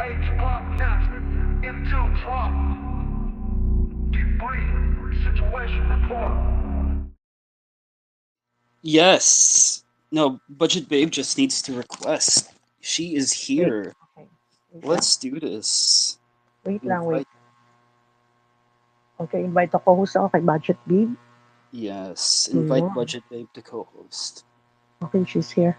Podcast into talk. Debrief situation report. Yes. No, Budget Babe just needs to request. She is Wait, here. okay. Wait lang. Let's do this. Wait lang, wait. Invite. Okay, invite ako host ako kay Budget Babe. Yes. Invite Ayun. Budget Babe to co-host. Okay, she's here.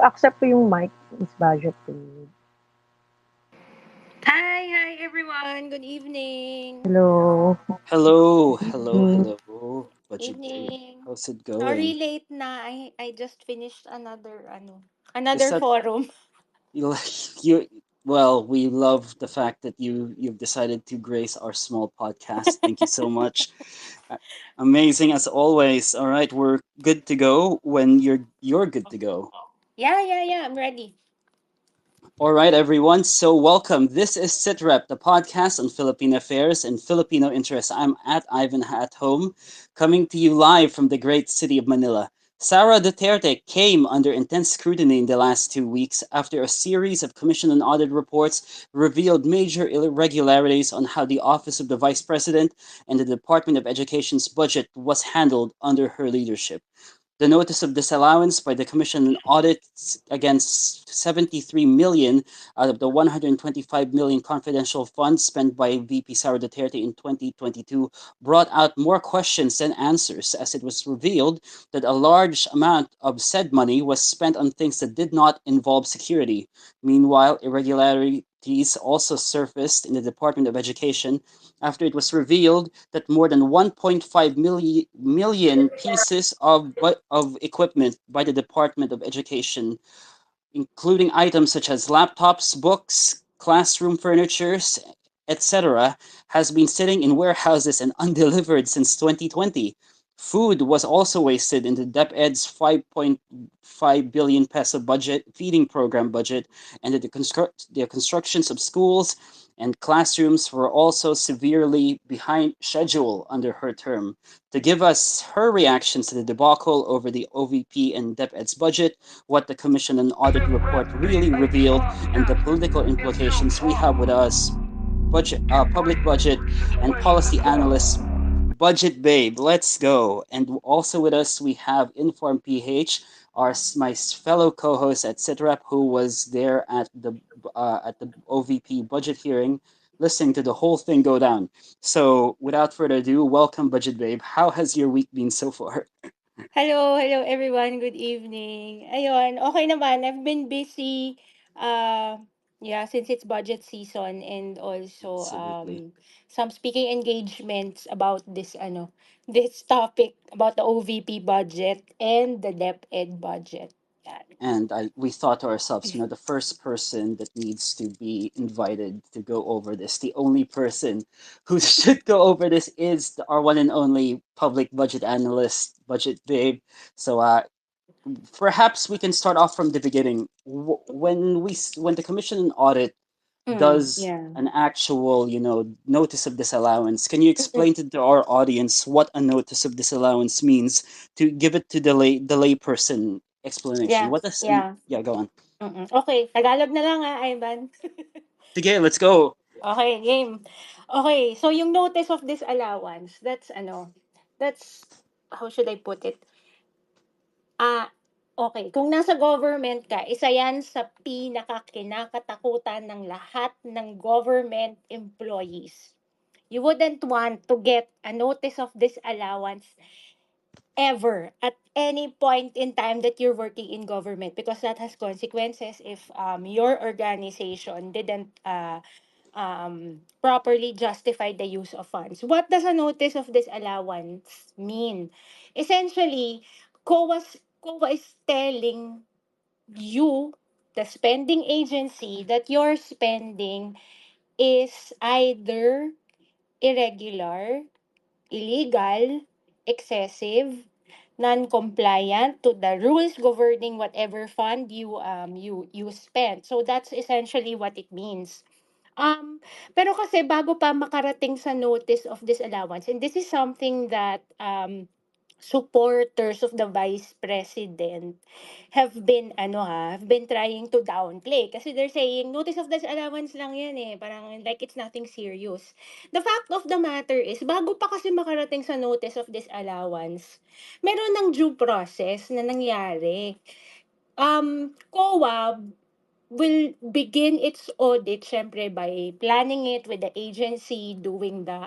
Pa-accept ko yung mic, Miss Budget Babe. Hi, everyone. Good evening. Hello. Hello, Good hello, evening. hello. Budget Babe. Evening. How's it Sorry going? late na. I just finished another Is another that forum. you like you well, we love the fact that you've decided to grace our small podcast. Thank you so much. Uh, Amazing as always. All right, we're good to go when you're good to go. Yeah. I'm ready. All right, everyone. So, welcome. This is SitRep, the podcast on Philippine affairs and Filipino interests. I'm at Ivan at home, coming to you live from the great city of Manila. Sara Duterte came under intense scrutiny in the last 2 weeks after a series of Commission on Audit reports revealed major irregularities on how the Office of the Vice President and the Department of Education's budget was handled under her leadership. The notice of disallowance by the Commission on Audits against 73 million out of the 125 million confidential funds spent by VP Sara Duterte in 2022 brought out more questions than answers, as it was revealed that a large amount of said money was spent on things that did not involve security. Meanwhile, irregularities also surfaced in the Department of Education after it was revealed that more than 1.5 million pieces of equipment by the Department of Education, including items such as laptops, books, classroom furnitures, etc., has been sitting in warehouses and undelivered since 2020. Food was also wasted in the DepEd's 5.5 billion peso budget feeding program budget, and the constructions of schools and classrooms were also severely behind schedule under her term. To give us her reactions to the debacle over the OVP and DepEd's budget, what the Commission and Audit report really Debrief revealed, and the podcast political implications, into we have with talk. us public budget and Situation policy analyst report. Budget Babe. Let's go. And also with us, we have Inform PH, my fellow co-host at SITREP, who was there at the OVP budget hearing, listening to the whole thing go down. So, without further ado, welcome, Budget Babe. How has your week been so far? Hello everyone. Good evening. Ayun, okay naman. I've been busy yeah, since it's budget season and also Absolutely. some speaking engagements about this topic about the OVP budget and the DepEd budget. Yan. And we thought to ourselves, the first person that needs to be invited to go over this, the only person who should go over this is our one and only public budget analyst, Budget Babe. So perhaps we can start off from the beginning. When the Commission on Audit does Yeah. an actual, notice of disallowance, can you explain to our audience what a notice of disallowance means to give it to the layperson explanation? Yeah. What does Yeah. yeah, go on. Okay, Tagalog na lang Ivan. Sige, let's go. Okay, game. Okay, so yung notice of disallowance, that's how should I put it? Ah, okay, kung nasa government ka, isa yan sa pinakakinakatakutan ng lahat ng government employees. You wouldn't want to get a notice of disallowance ever at any point in time that you're working in government because that has consequences if your organization didn't properly justify the use of funds. What does a notice of disallowance mean? Essentially, COA is telling you, the spending agency, that your spending is either irregular, illegal, excessive, non-compliant to the rules governing whatever fund you spent. So that's essentially what it means. Pero kasi bago pa makarating sa notice of disallowance, and this is something that supporters of the vice president have been trying to downplay kasi they're saying notice of disallowance lang yan eh, parang like it's nothing serious. The fact of the matter is bago pa kasi makarating sa notice of disallowance, meron ng due process na nangyari. COA will begin its audit syempre by planning it with the agency, doing the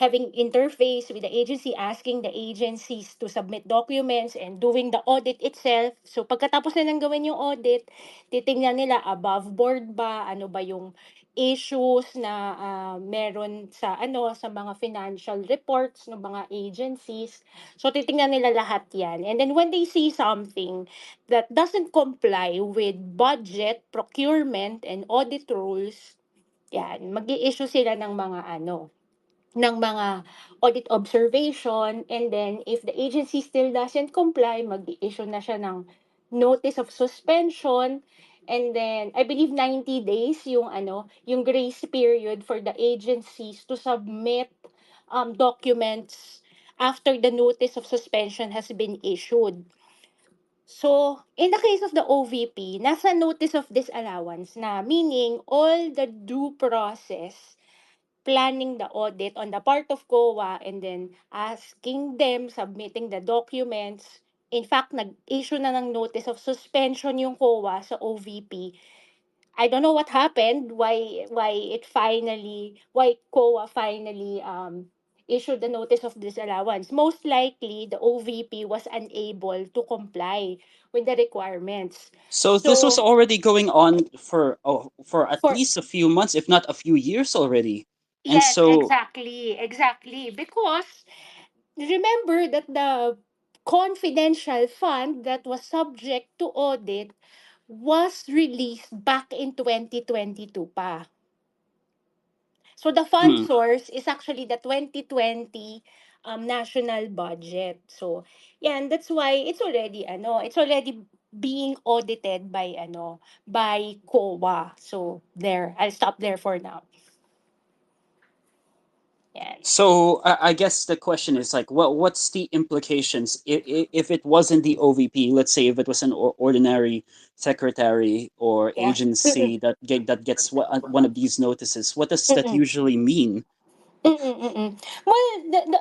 having interface with the agency, asking the agencies to submit documents and doing the audit itself. So pagkatapos na nang gawin yung audit, titingnan nila above board ba, ano ba yung issues na meron sa sa mga financial reports ng mga agencies. So titingnan nila lahat 'yan. And then when they see something that doesn't comply with budget, procurement, and audit rules, yan, mag-i-issue sila ng mga audit observation, and then if the agency still doesn't comply, mag-i-issue na siya ng notice of suspension, and then I believe 90 days yung grace period for the agencies to submit documents after the notice of suspension has been issued. So, in the case of the OVP, nasa notice of disallowance na, meaning all the due process, planning the audit on the part of COA, and then asking them, submitting the documents. In fact, nag-issue na ng notice of suspension yung COA sa OVP. I don't know what happened, why COA finally issued the notice of disallowance. Most likely, the OVP was unable to comply with the requirements. So this was So, already going on for at for least a few months, if not a few years already. And yes, so, exactly. Because remember that the confidential fund that was subject to audit was released back in 2022 pa. So the fund hmm. source is actually the 2020 national budget. So, yeah, and that's why it's already being audited by COA. So there, I'll stop there for now. Yeah. So I guess the question is like, what's the implications if it wasn't the OVP? Let's say if it was an ordinary secretary or Yeah. agency that gets one of these notices. What does that Mm-mm. usually mean? Mm. Well,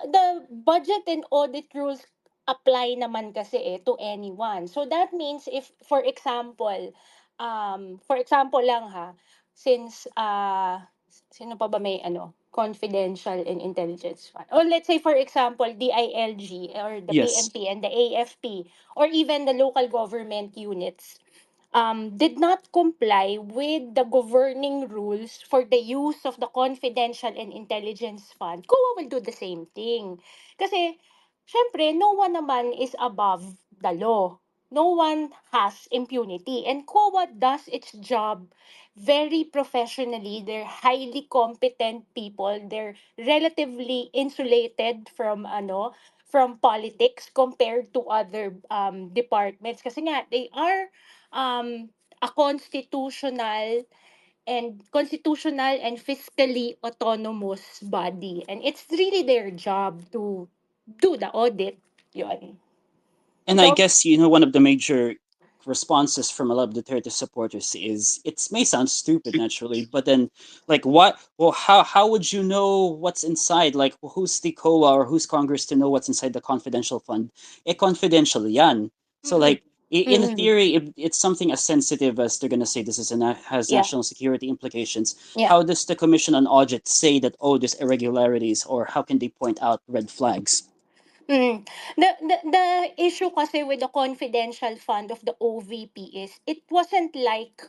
the budget and audit rules apply naman kasi to anyone. So that means if, for example lang ha, since sino pa ba may confidential and intelligence fund. Or let's say for example, DILG or the Yes. PNP and the AFP or even the local government units did not comply with the governing rules for the use of the confidential and intelligence fund, COA will do the same thing. Kasi, syempre, no one naman is above the law. No one has impunity. And COA does its job very professionally. They're highly competent people. They're relatively insulated from politics compared to other departments. Kasi nga, they are a constitutional and fiscally autonomous body, and it's really their job to do the audit yon. And I So guess, one of the major responses from a lot of Duterte supporters is it may sound stupid naturally, but then like what well how would you know what's inside? Like who's the COA or who's Congress to know what's inside the confidential fund? Confidential yan. So mm-mm, like in mm-mm, theory, if it's something as sensitive as they're gonna say this is has yeah, national security implications, yeah. how does the Commission on Audit say that, oh, there's irregularities, or how can they point out red flags? Mm. The issue kasi with the confidential fund of the OVP is it wasn't like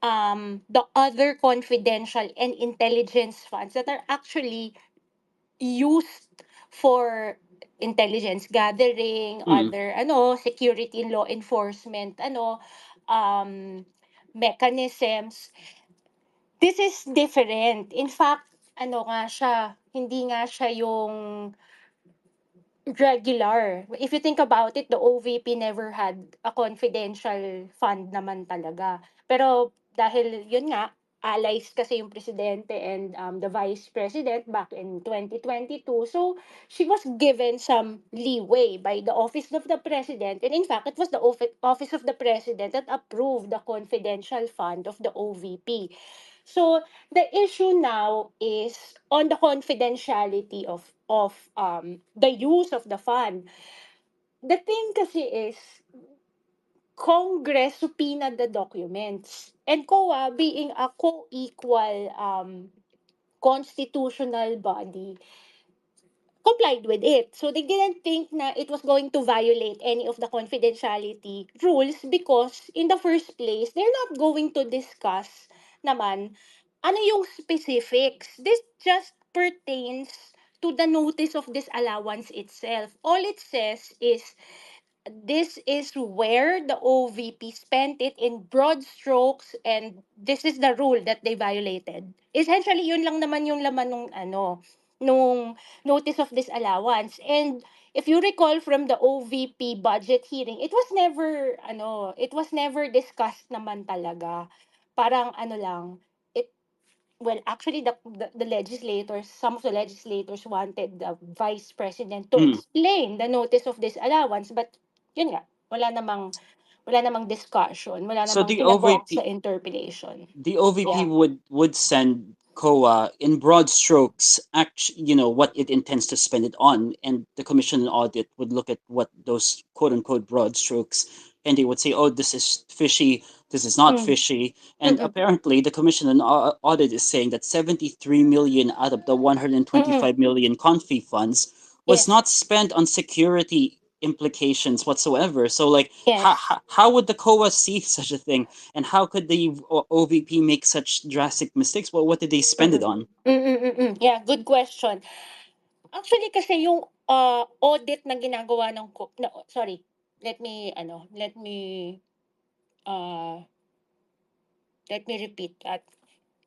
the other confidential and intelligence funds that are actually used for intelligence gathering, Hmm. other security and law enforcement mechanisms. This is different. In fact, nga siya, hindi nga siya yung regular. If you think about it, the OVP never had a confidential fund naman talaga. Pero dahil yun nga, allies kasi yung presidente and the vice president back in 2022. So she was given some leeway by the office of the president. And in fact, it was the office of the president that approved the confidential fund of the OVP. So the issue now is on the confidentiality of the use of the fund. The thing kasi is Congress subpoenaed the documents, and COA, being a co-equal constitutional body, complied with it. So they didn't think na it was going to violate any of the confidentiality rules because in the first place, they're not going to discuss naman ano yung specifics. This just pertains to the notice of disallowance itself. All it says is this is where the OVP spent it in broad strokes, and this is the rule that they violated. Essentially, yun lang naman yung laman nung nung notice of disallowance. And if you recall from the OVP budget hearing, it was never discussed naman talaga. Parang lang, it well, actually, the legislators, some of the legislators wanted the vice president to Mm. explain the notice of disallowance, but yun nga, wala namang discussion, wala So namang the kinabog OVP sa interpellation. the OVP Yeah. would send COA in broad strokes, what it intends to spend it on, and the Commission and Audit would look at what those quote unquote broad strokes, and they would say, "Oh, this is fishy. This is not Mm. fishy." And Mm-mm. apparently, the Commission and Audit is saying that 73 million out of the Mm-mm. 125 million confi funds was Yes. not spent on security implications whatsoever. So, like, Yes. how would the COA see such a thing? And how could the OVP make such drastic mistakes? Well, what did they spend it Mm-mm. on? Mm-mm. Yeah, good question. Actually kasi yung audit na ginagawa ng no, sorry. Uh let me repeat that.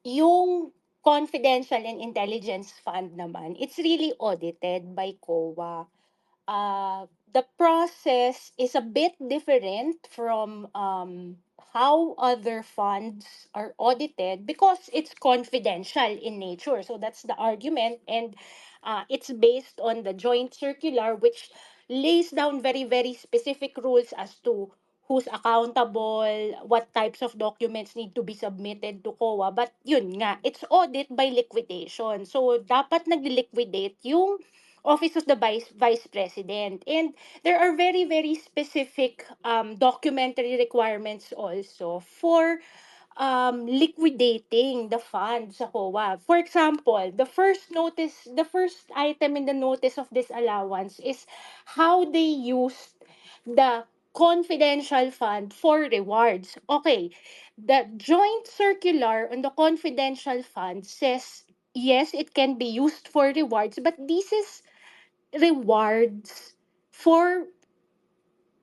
Yung confidential and intelligence fund naman, it's really audited by COA. The process is a bit different from how other funds are audited because it's confidential in nature. So that's the argument, and it's based on the joint circular, which lays down very, very specific rules as to who's accountable, what types of documents need to be submitted to COA. But yun nga, it's audit by liquidation. So dapat nag-liquidate yung office of the vice president, and there are very, very specific documentary requirements also for liquidating the fund sa COA. For example, the first item in the notice of disallowance is how they used the confidential fund for rewards. Okay, the joint circular on the confidential fund says yes, it can be used for rewards, but this is rewards for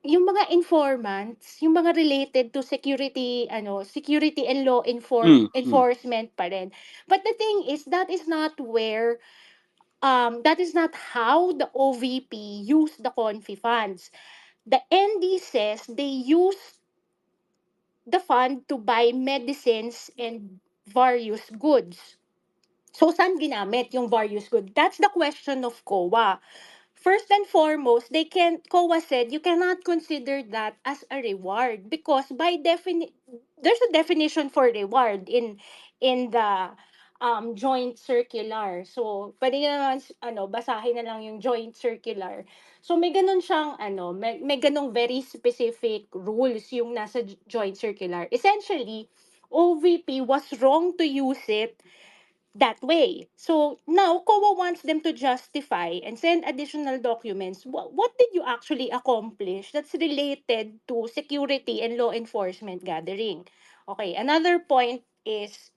yung mga informants, yung mga related to security and law Mm, mm. enforcement pa rin. But the thing is, that is not how the OVP use the confi funds. The ND says they use the fund to buy medicines and various goods. So, saan ginamit yung various goods? That's the question of COA. First and foremost, COA said you cannot consider that as a reward because there's a definition for reward in the joint circular. So, pwede nyo naman basahin na lang yung joint circular. So may ganun siyang may ganung very specific rules yung nasa joint circular. Essentially, OVP was wrong to use it that way. So now COA wants them to justify and send additional documents. What did you actually accomplish that's related to security and law enforcement gathering? Okay, another point is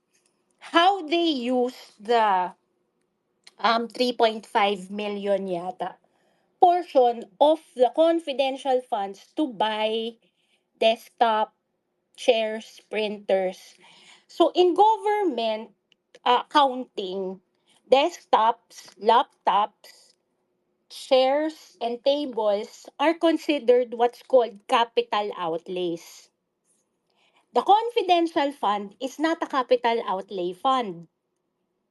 how they use the 3.5 million yata portion of the confidential funds to buy desktop chairs, printers. So in government accounting, desktops, laptops, chairs, and tables are considered what's called capital outlays. The confidential fund is not a capital outlay fund.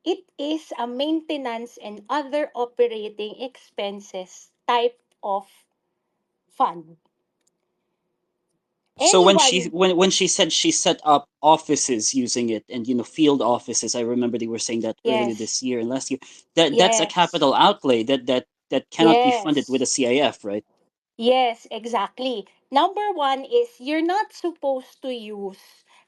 It is a maintenance and other operating expenses type of fund. So Anyone, when she said she set up offices using it, and field offices, I remember they were saying that earlier yes, this year and last year, that's a yes, capital outlay that cannot be funded with yes, a CIF, right? yes, exactly. Number one is you're not supposed to use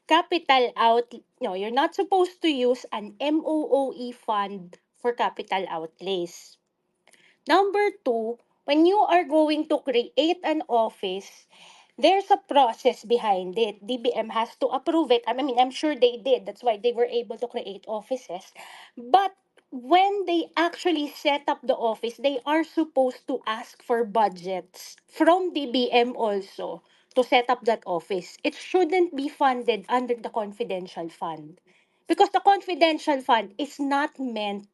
capital out, no, you're not supposed to use an MOOE fund for capital outlays. Number two, when you are going to create an office, there's a process behind it. DBM has to approve it. I mean, I'm sure they did. That's why they were able to create offices. But when they actually set up the office, they are supposed to ask for budgets from DBM also to set up that office. It shouldn't be funded under the confidential fund because the confidential fund is not meant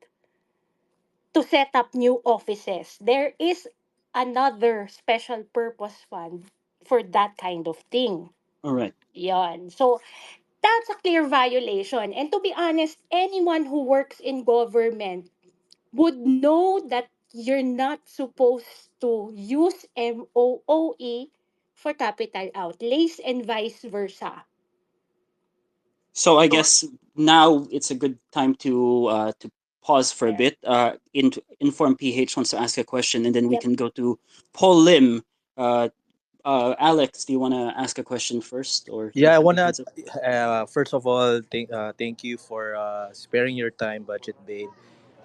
to set up new offices. There is another special purpose fund for that kind of thing. All right. Yan. So, that's a clear violation. And to be honest, anyone who works in government would know that you're not supposed to use MOOE for capital outlays and vice versa. So I guess now it's a good time to pause for a Yeah. bit. Inform PH wants to ask a question, and then we Yep. can go to Paul Lim. Uh, Alex, do you want to ask a question first, or feel Yeah, I free to wanna hands up? first of all thank you for sparing your time, Budget Babe.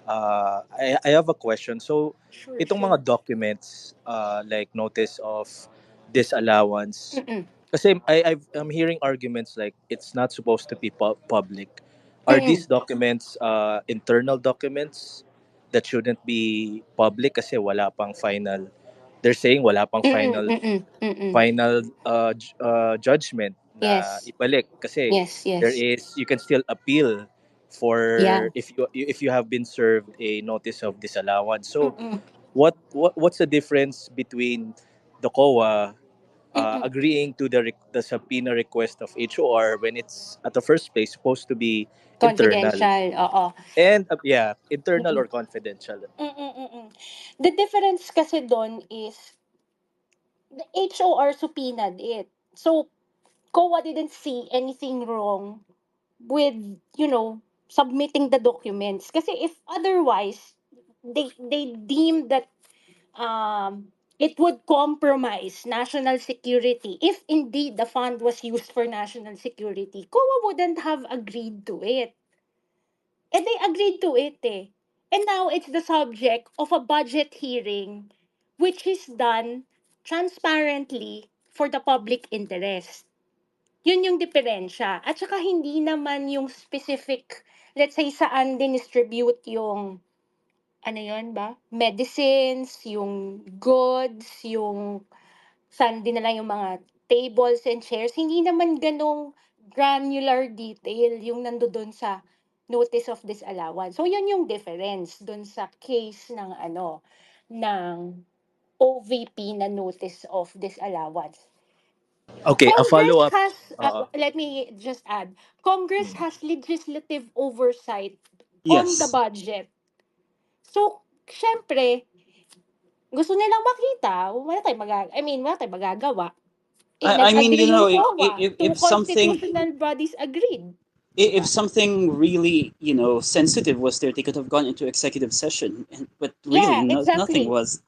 I have a question. So, Sure, itong mga sure. documents, like notice of disallowance, Mm-mm. kasi I'm hearing arguments like it's not supposed to be public. Are these Mm-mm. documents internal documents that shouldn't be public kasi wala pang final? They're saying wala pang Mm-mm. final Mm-mm. Mm-mm. final judgment na Yes. ibalik kasi Yes, there yes. is you can still appeal Yeah. for if you have been served a notice of disallowance. So Mm-mm. what's the difference between the COA Mm-mm. agreeing to the subpoena request of HOR when it's at the first place supposed to be internal Confidential, oo. and yeah, internal Mm-mm. or confidential? Mm-mm. Mm-mm. The difference kasi doon is the HOR subpoenaed it. So, COA didn't see anything wrong with, submitting the documents. Kasi if otherwise, they deem that it would compromise national security if indeed the fund was used for national security, COA wouldn't have agreed to it. And they agreed to it eh. And now it's the subject of a budget hearing which is done transparently for the public interest. Yun yung diferensya. At saka hindi naman yung specific, let's say saan dinistribute yung, ano yun ba? Medicines, yung goods, yung saan dinala yung mga tables and chairs. Hindi naman ganong granular detail yung nandoon sa notice of disallowance. So, yun yung difference dun sa case ng ng OVP na notice of disallowance. Okay, a Congress follow up. has, uh, let me just add, Congress mm. has legislative oversight on the Yes. budget. So, syempre, gusto nilang makita, wala tayong magagawa. Eh, I mean, nag-agree yung COA. Two if something constitutional bodies agreed. if Diba? something really sensitive was there, they could have gone into executive session, but really, Yeah, nothing exactly. was.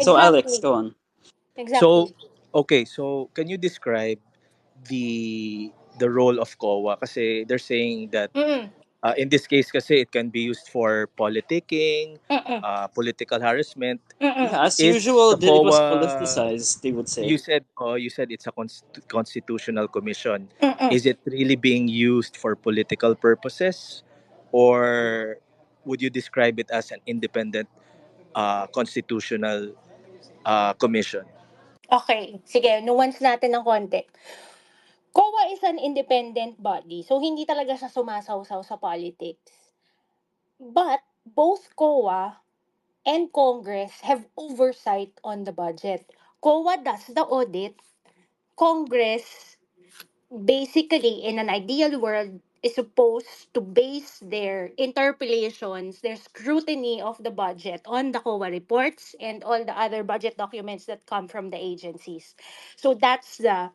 So Alex, Exactly. go on. So, Exactly. okay, so can you describe the role of COA? Kasi they're saying that Mm-mm. in this case kasi it can be used for politicking, Mm-mm. political harassment. Mm-mm. Yeah, as Is usual, the it was COA, politicized, they would say. you said it's a constitutional commission. Mm-mm. Is it really being used for political purposes, or would you describe it as an independent constitutional commission? Okay. Sige, nuance natin ng konti. COA is an independent body. So, hindi talaga siya sumasawsaw sa politics. But, both COA and Congress have oversight on the budget. COA does the audit. Congress basically, in an ideal world, is supposed to base their interpolations, their scrutiny of the budget on the COA reports and all the other budget documents that come from the agencies. So that's the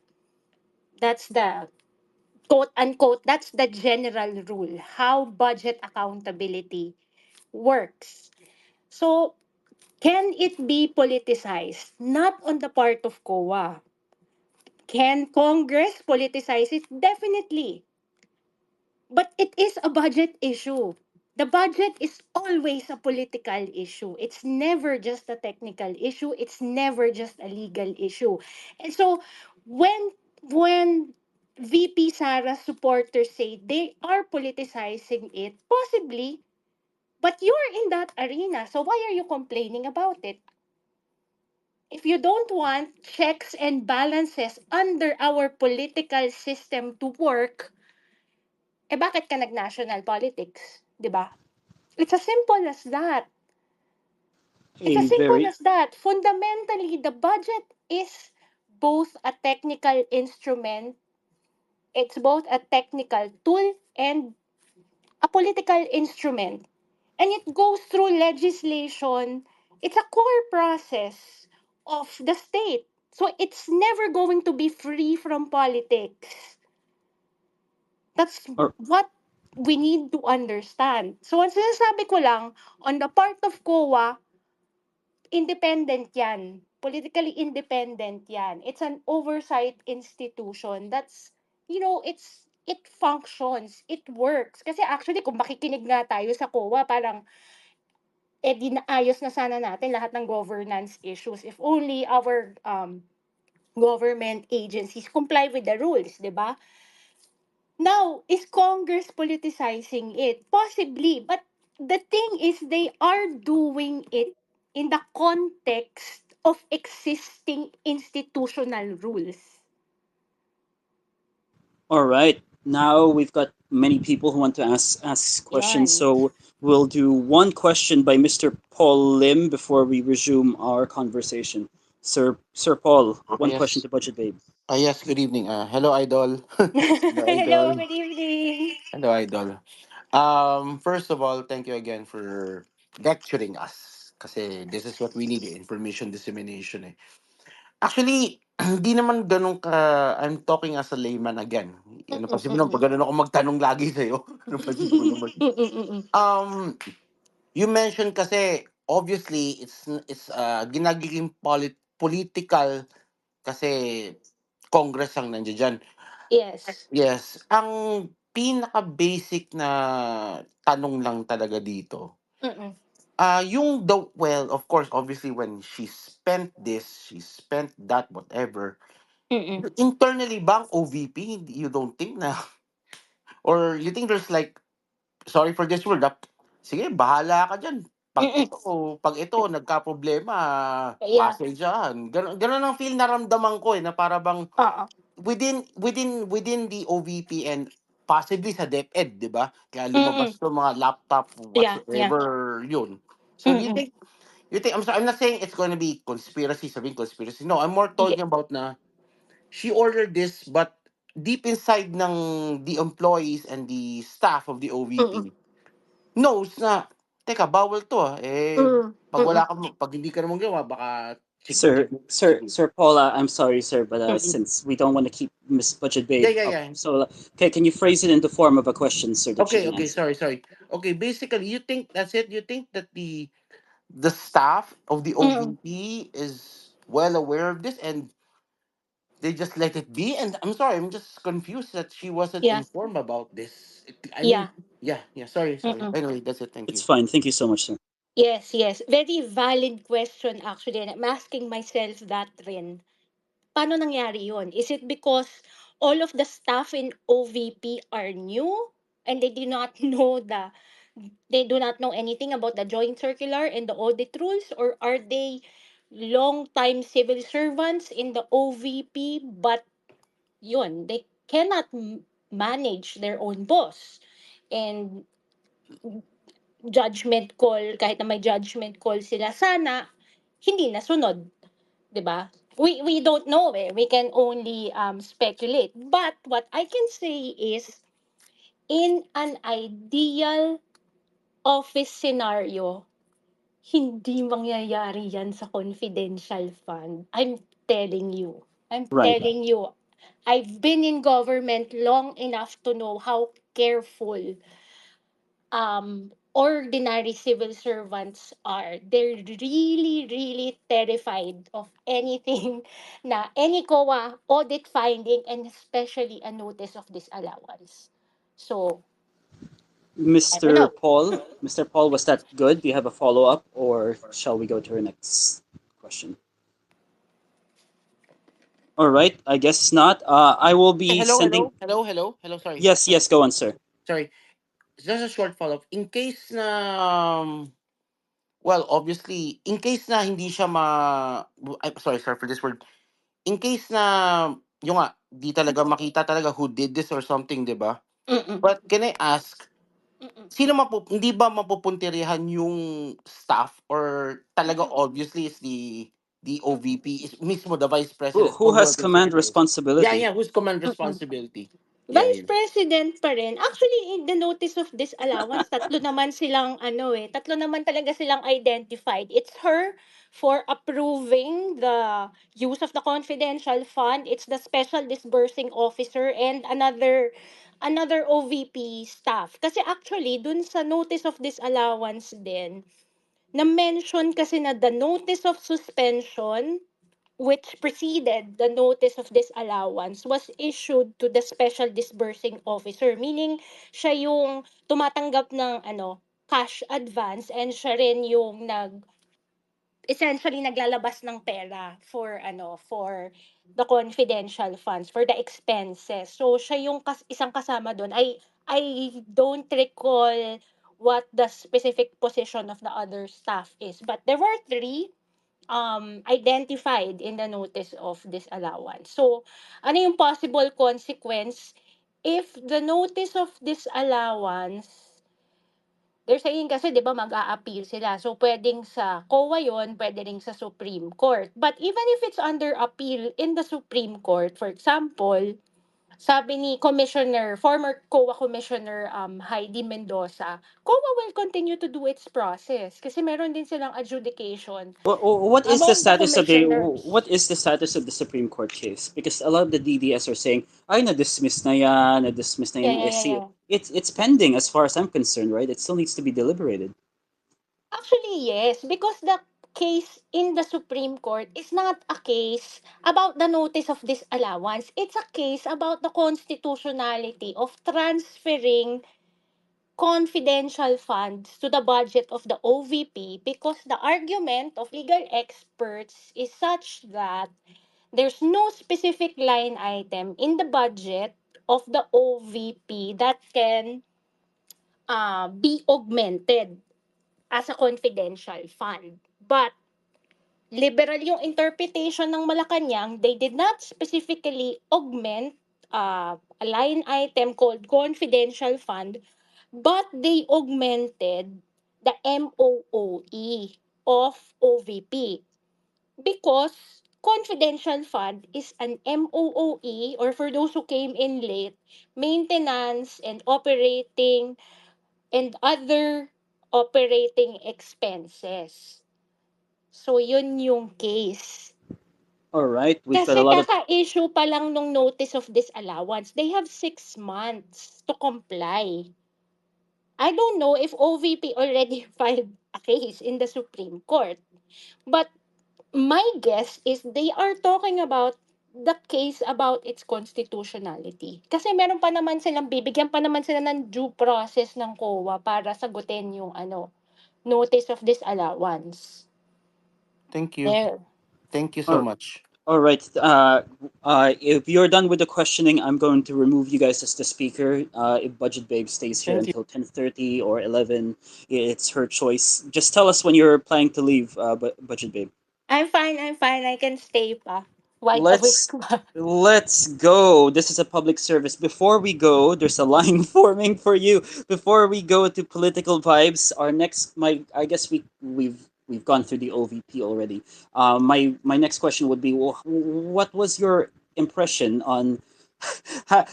quote unquote, that's the general rule how budget accountability works. So can it be politicized? Not on the part of COA. Can Congress politicize it? Definitely. But it is a budget issue. The budget is always a political issue. It's never just a technical issue. It's never just a legal issue. And so when VP Sara's supporters say they are politicizing it, possibly, but you're in that arena. So why are you complaining about it? If you don't want checks and balances under our political system to work, bakit ka nag-national politics? 'Di ba? It's as simple as that. It's A as simple very as that. Fundamentally, the budget is both a technical instrument, it's both a technical tool and a political instrument. And it goes through legislation. It's a core process of the state. So it's never going to be free from politics. That's or what we need to understand. So, ang sinasabi ko lang, on the part of COA, independent yan. Politically independent yan. It's an oversight institution. It functions. It works. Kasi actually, kung makikinig nga tayo sa COA, parang, di naayos na sana natin lahat ng governance issues if only our government agencies comply with the rules, di ba? Now, is Congress politicizing it? Possibly, but the thing is they are doing it in the context of existing institutional rules. all right. Now we've got many people who want to ask questions, Yan. so we'll do one question by Mr. Paul Lim before we resume our conversation. Sir Paul, one question Yes. to Budget Babe. Yes, good evening. Hello, Idol. Hello, Hello, Idol. good evening. Hello, Idol. First of all, thank you again for lecturing us. Kasi this is what we need, information dissemination eh. Actually, hindi naman ganun ka, I'm talking as a layman again. Mm-mm, Napansin mo naman, mm-mm. pag ganun ako magtanong lagi sa'yo. Napansin mo naman. Mm-mm, mm-mm. Um, you mentioned kasi, obviously, it's ginagiging political kasi Congress ang nandiyan dyan. Yes. Yes, ang pinaka-basic na tanong lang talaga dito, Mm-mm, yung well, of course, obviously, when she spent this, she spent that, whatever, mm-mm, internally ba ang OVP, you don't think na, or you think there's like, sorry for this word, sige, bahala ka dyan. mm-mm. Pag ito, nagka-problema, Yeah. pasensyahan. Ganun ang feel naramdaman ko na para bang Oo. within the OVP and possibly sa DepEd, 'di ba? Kaya Mm-mm. lumabas 'tong mga laptop Yeah, yeah. whatsoever 'yun. So Mm-mm. I'm sorry, I'm not saying it's going to be conspiracy, sabihin conspiracy. No, I'm more Hindi. talking about na she ordered this but deep inside ng the employees and the staff of the Mm-mm. OVP knows na teka bawal to Mm. Mm-mm. pag hindi ka naman ginawa baka Sir, chikitin. Sir Paula, I'm sorry, sir, but Mm-mm. since we don't want to keep Miss Budget Yeah, Babe yeah, up, yeah. so okay, can you phrase it in the form of a question, sir, that she Okay, can okay, answer? sorry. Okay, basically, you think that's it? You think that the staff of the Mm-mm. OVP is well aware of this and they just let it be? And I'm sorry, I'm just confused that she wasn't Yeah. informed about this. I mean, Yeah. yeah, sorry. Mm-mm. Anyway, that's it. Thank It's you. fine. Thank you so much, sir. Yes, yes. Very valid question actually. And I'm asking myself that rin. Paano nangyari yun? Is it because all of the staff in OVP are new and they do not know anything about the joint circular and the audit rules, or are they long time civil servants in the OVP but yun, they cannot manage their own boss? And judgment call, kahit na may judgment call sila, sana hindi nasunod, 'di ba? we don't know eh. We can only speculate. But what I can say is, in an ideal office scenario, hindi mangyayari yan sa confidential fund. I'm telling you. I'm Right. telling you. I've been in government long enough to know how careful ordinary civil servants are. They're really, really terrified of anything na any COA audit finding, and especially a notice of disallowance. So, I don't Mr. know. Paul, Mr. Paul, was that good? Do you have a follow up, or shall we go to our next question? All right, I guess not. I will Hey, be hello, sending. hello, hello, hello, hello. Sorry, Yes, sorry, yes, go on, sir. sorry. Just a short follow up. In case na, well, obviously, in case na hindi siya sorry for this word. In case na, yung nga, di talaga makita talaga who did this or something, di ba? Mm-mm. But can I ask, Mm-mm. hindi ba mapupuntirihan yung staff or talaga obviously is the OVP is mismo the vice president Who or has whoever's command under. Yeah, responsibility? yeah, who's command Mm-mm. responsibility? Yeah, Vice yun. President pa rin. Actually, in the notice of disallowance, tatlo naman silang tatlo naman talaga silang identified. It's her for approving the use of the confidential fund. It's the special disbursing officer and another OVP staff. Kasi actually, dun sa notice of disallowance din, na-mention kasi na the notice of suspension which preceded the notice of disallowance was issued to the special disbursing officer, meaning siya yung tumatanggap ng cash advance, and siya rin yung essentially naglalabas ng pera for for the confidential funds, for the expenses. So siya yung isang kasama doon. I don't recall what the specific position of the other staff is, but there were three identified in the notice of disallowance. So, ano yung possible consequence if the notice of disallowance, they're saying kasi 'di ba mag-a-appeal sila. So pwedeng sa COA 'yon, pwede ring sa Supreme Court. But even if it's under appeal in the Supreme Court, for example, sabi ni former COA Commissioner Heidi Mendoza, COA will continue to do its process kasi meron din silang adjudication What is the among the status of the commissioners. Supreme Court case? Because a lot of the DDS are saying, "Ay, na-dismiss na yan, na-dismiss na Yeah, yan." yeah, I yeah, see yeah. it's pending as far as I'm concerned, right? It still needs to be deliberated. Actually, yes, because the case in the Supreme Court is not a case about the notice of disallowance. It's a case about the constitutionality of transferring confidential funds to the budget of the OVP, because the argument of legal experts is such that there's no specific line item in the budget of the OVP that can be augmented as a confidential fund. But liberal yung interpretation ng Malacanang, they did not specifically augment a line item called confidential fund, but they augmented the MOOE of OVP, because confidential fund is an MOOE, or for those who came in late, maintenance and operating and other operating expenses. So, yun yung case. All right, we've got Kasi a lot of. kaka-issue pa lang nung notice of disallowance. They have 6 months to comply. I don't know if OVP already filed a case in the Supreme Court. But my guess is they are talking about the case about its constitutionality. Kasi meron pa naman silang, bibigyan pa naman sila ng due process ng COA para sagutin yung notice of disallowance. Thank you. There. Thank you so All, much. all right. If you're done with the questioning, I'm going to remove you guys as the speaker. If Budget Babe stays here Thank you. until 10:30 or 11, it's her choice. Just tell us when you're planning to leave, Budget Babe. I'm fine, I'm fine. I can stay pa. Wide awake Let's pa. let's go. This is a public service. Before we go, there's a line forming for you. Before we go to political vibes, our next my I guess we've we've gone through the OVP already. My next question would be, what was your impression on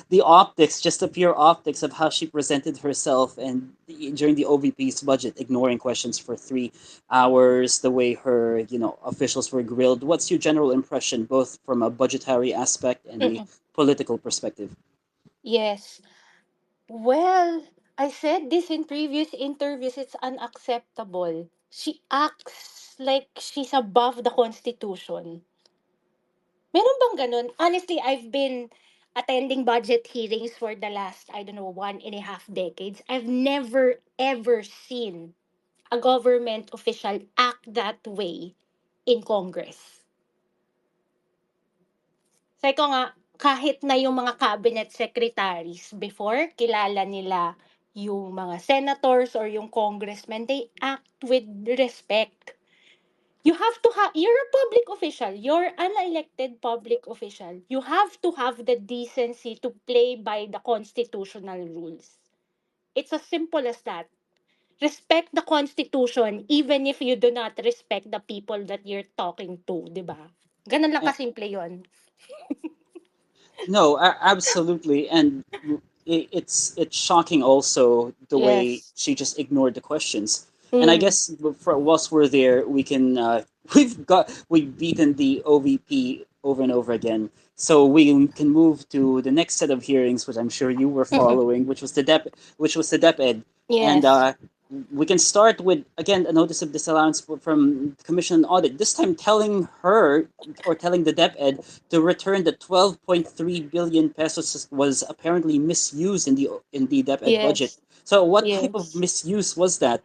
the optics, just the pure optics of how she presented herself and during the OVP's budget, ignoring questions for 3 hours, the way her officials were grilled. What's your general impression, both from a budgetary aspect and a Mm-mm. political perspective? Yes. Well, I said this in previous interviews, it's unacceptable. She acts like she's above the Constitution. Meron bang ganun? Honestly, I've been attending budget hearings for the last, I don't know, 1.5 decades. I've never ever seen a government official act that way in Congress. Sabi ko nga, kahit na yung mga cabinet secretaries before, kilala nila yung mga senators or yung congressmen, they act with respect. You have to have, you're a public official, you're an elected public official. You have to have the decency to play by the constitutional rules. It's as simple as that. Respect the constitution even if you do not respect the people that you're talking to, di ba? Ganun lang kasimple yon. No, absolutely, and it's shocking also the way Yes. she just ignored the questions. And I Mm. guess whilst we're there, we can we've beaten the OVP over and over again, so we can move to the next set of hearings, which I'm sure you were Mm-mm. following, which was the DepEd, and Yes. we can start with again a notice of disallowance from the Commission on Audit. This time, telling her or telling the DepEd to return the 12.3 billion pesos was apparently misused in the DepEd budget. Yes. So what type of Yes. misuse was that?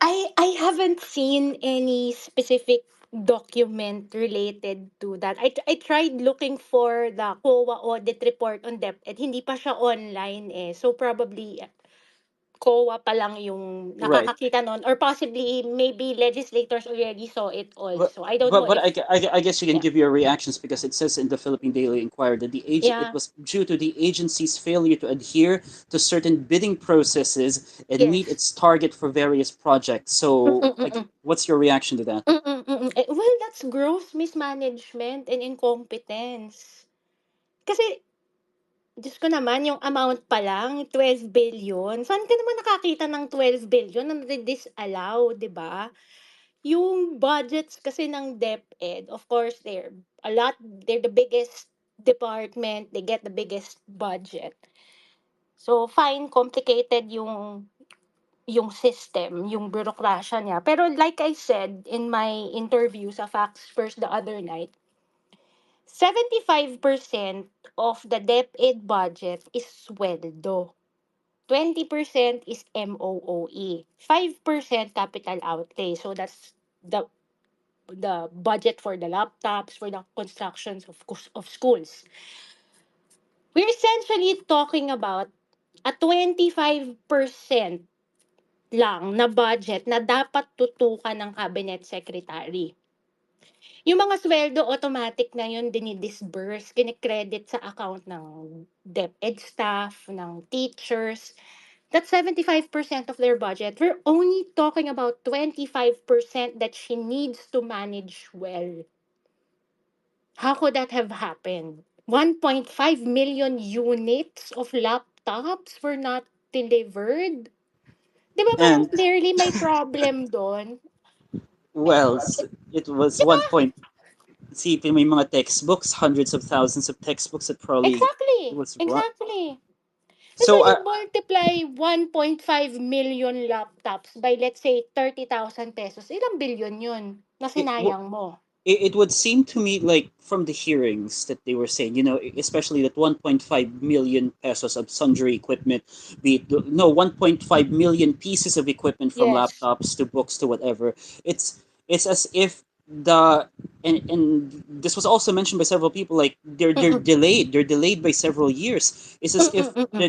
I haven't seen any specific document related to that. I tried looking for the COA audit report on DepEd. Hindi pa siya online eh. So probably COA pa lang yung Right. nakakakita nun, or possibly maybe legislators already saw it But also. I don't know if I guess you can yeah. give your reactions because it says in the Philippine Daily Inquirer that it Yeah. was due to the agency's failure to adhere to certain bidding processes and meet Yes. its target for various projects. So, Mm-mm-mm. what's your reaction to that? Mm-mm-mm. Well, that's gross mismanagement and incompetence. Kasi Diyos ko naman, yung amount pa lang, 12 billion. Saan ka naman nakakita ng 12 billion na nadi-disallow, 'di ba? Yung budgets kasi ng DepEd, of course, they're the biggest department, they get the biggest budget. So, fine, complicated yung system, yung bureaucracia niya. Pero like I said in my interview sa Facts First the other night, 75% of the DepEd budget is sweldo. 20% is MOOE. 5% capital outlay. So that's the budget for the laptops, for the constructions of schools. We're essentially talking about a 25% lang na budget na dapat tutukan ng cabinet secretary. Yung mga sweldo, automatic na yun dinidisburse, kinikredit sa account ng DepEd staff, ng teachers. That's 75% of their budget. We're only talking about 25% that she needs to manage well. How could that have happened? 1.5 million units of laptops were not delivered. Di ba parang And clearly may problem doon? well, it was Di ba? one point. See, may mga textbooks, hundreds of thousands of textbooks that probably Exactly. was brought. Exactly. So So, you multiply 1.5 million laptops by let's say 30,000 pesos. Ilang billion yun na it, sinayang mo? it would seem to me like from the hearings that they were saying, especially that 1.5 million pesos of sundry equipment, be it no 1.5 million pieces of equipment from Yes. laptops to books to whatever. It's as if the and this was also mentioned by several people, like Mm-mm. they're delayed by several years. It's as if Mm-mm, mm-mm.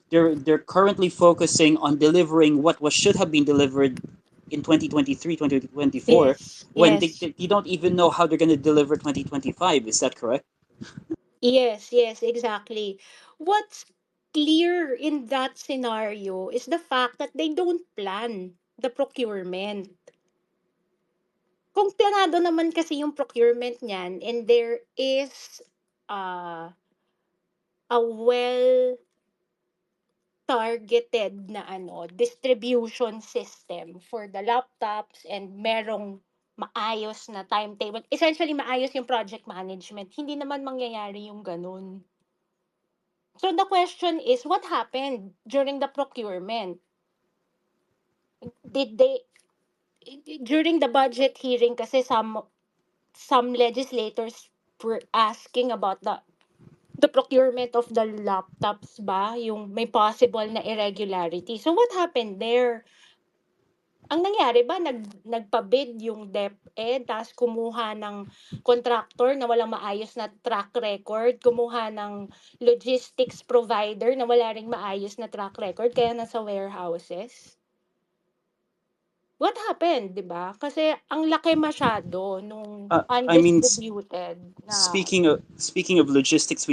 they're currently focusing on delivering what was should have been delivered in 2023 2024 Yes. when Yes. you don't even know how they're going to deliver 2025. Is that correct? Yes, yes, exactly. What's clear in that scenario is the fact that they don't plan the procurement. kung planado naman kasi yung procurement niyan and there is uh, a well targeted na distribution system for the laptops and merong maayos na timetable. Essentially, maayos yung project management. Hindi naman mangyayari yung ganun. So the question is, what happened during the procurement? Did they, during the budget hearing kasi some legislators were asking about the procurement of the laptops ba, yung may possible na irregularity. So what happened there? Ang nangyari ba nagpa-bid yung DepEd ta's kumuha ng contractor na walang maayos na track record, kumuha ng logistics provider na wala ring maayos na track record kaya nasa warehouses? What happened, 'di ba? Kasi ang laki masyado nung I mean, undistributed na. speaking of logistics,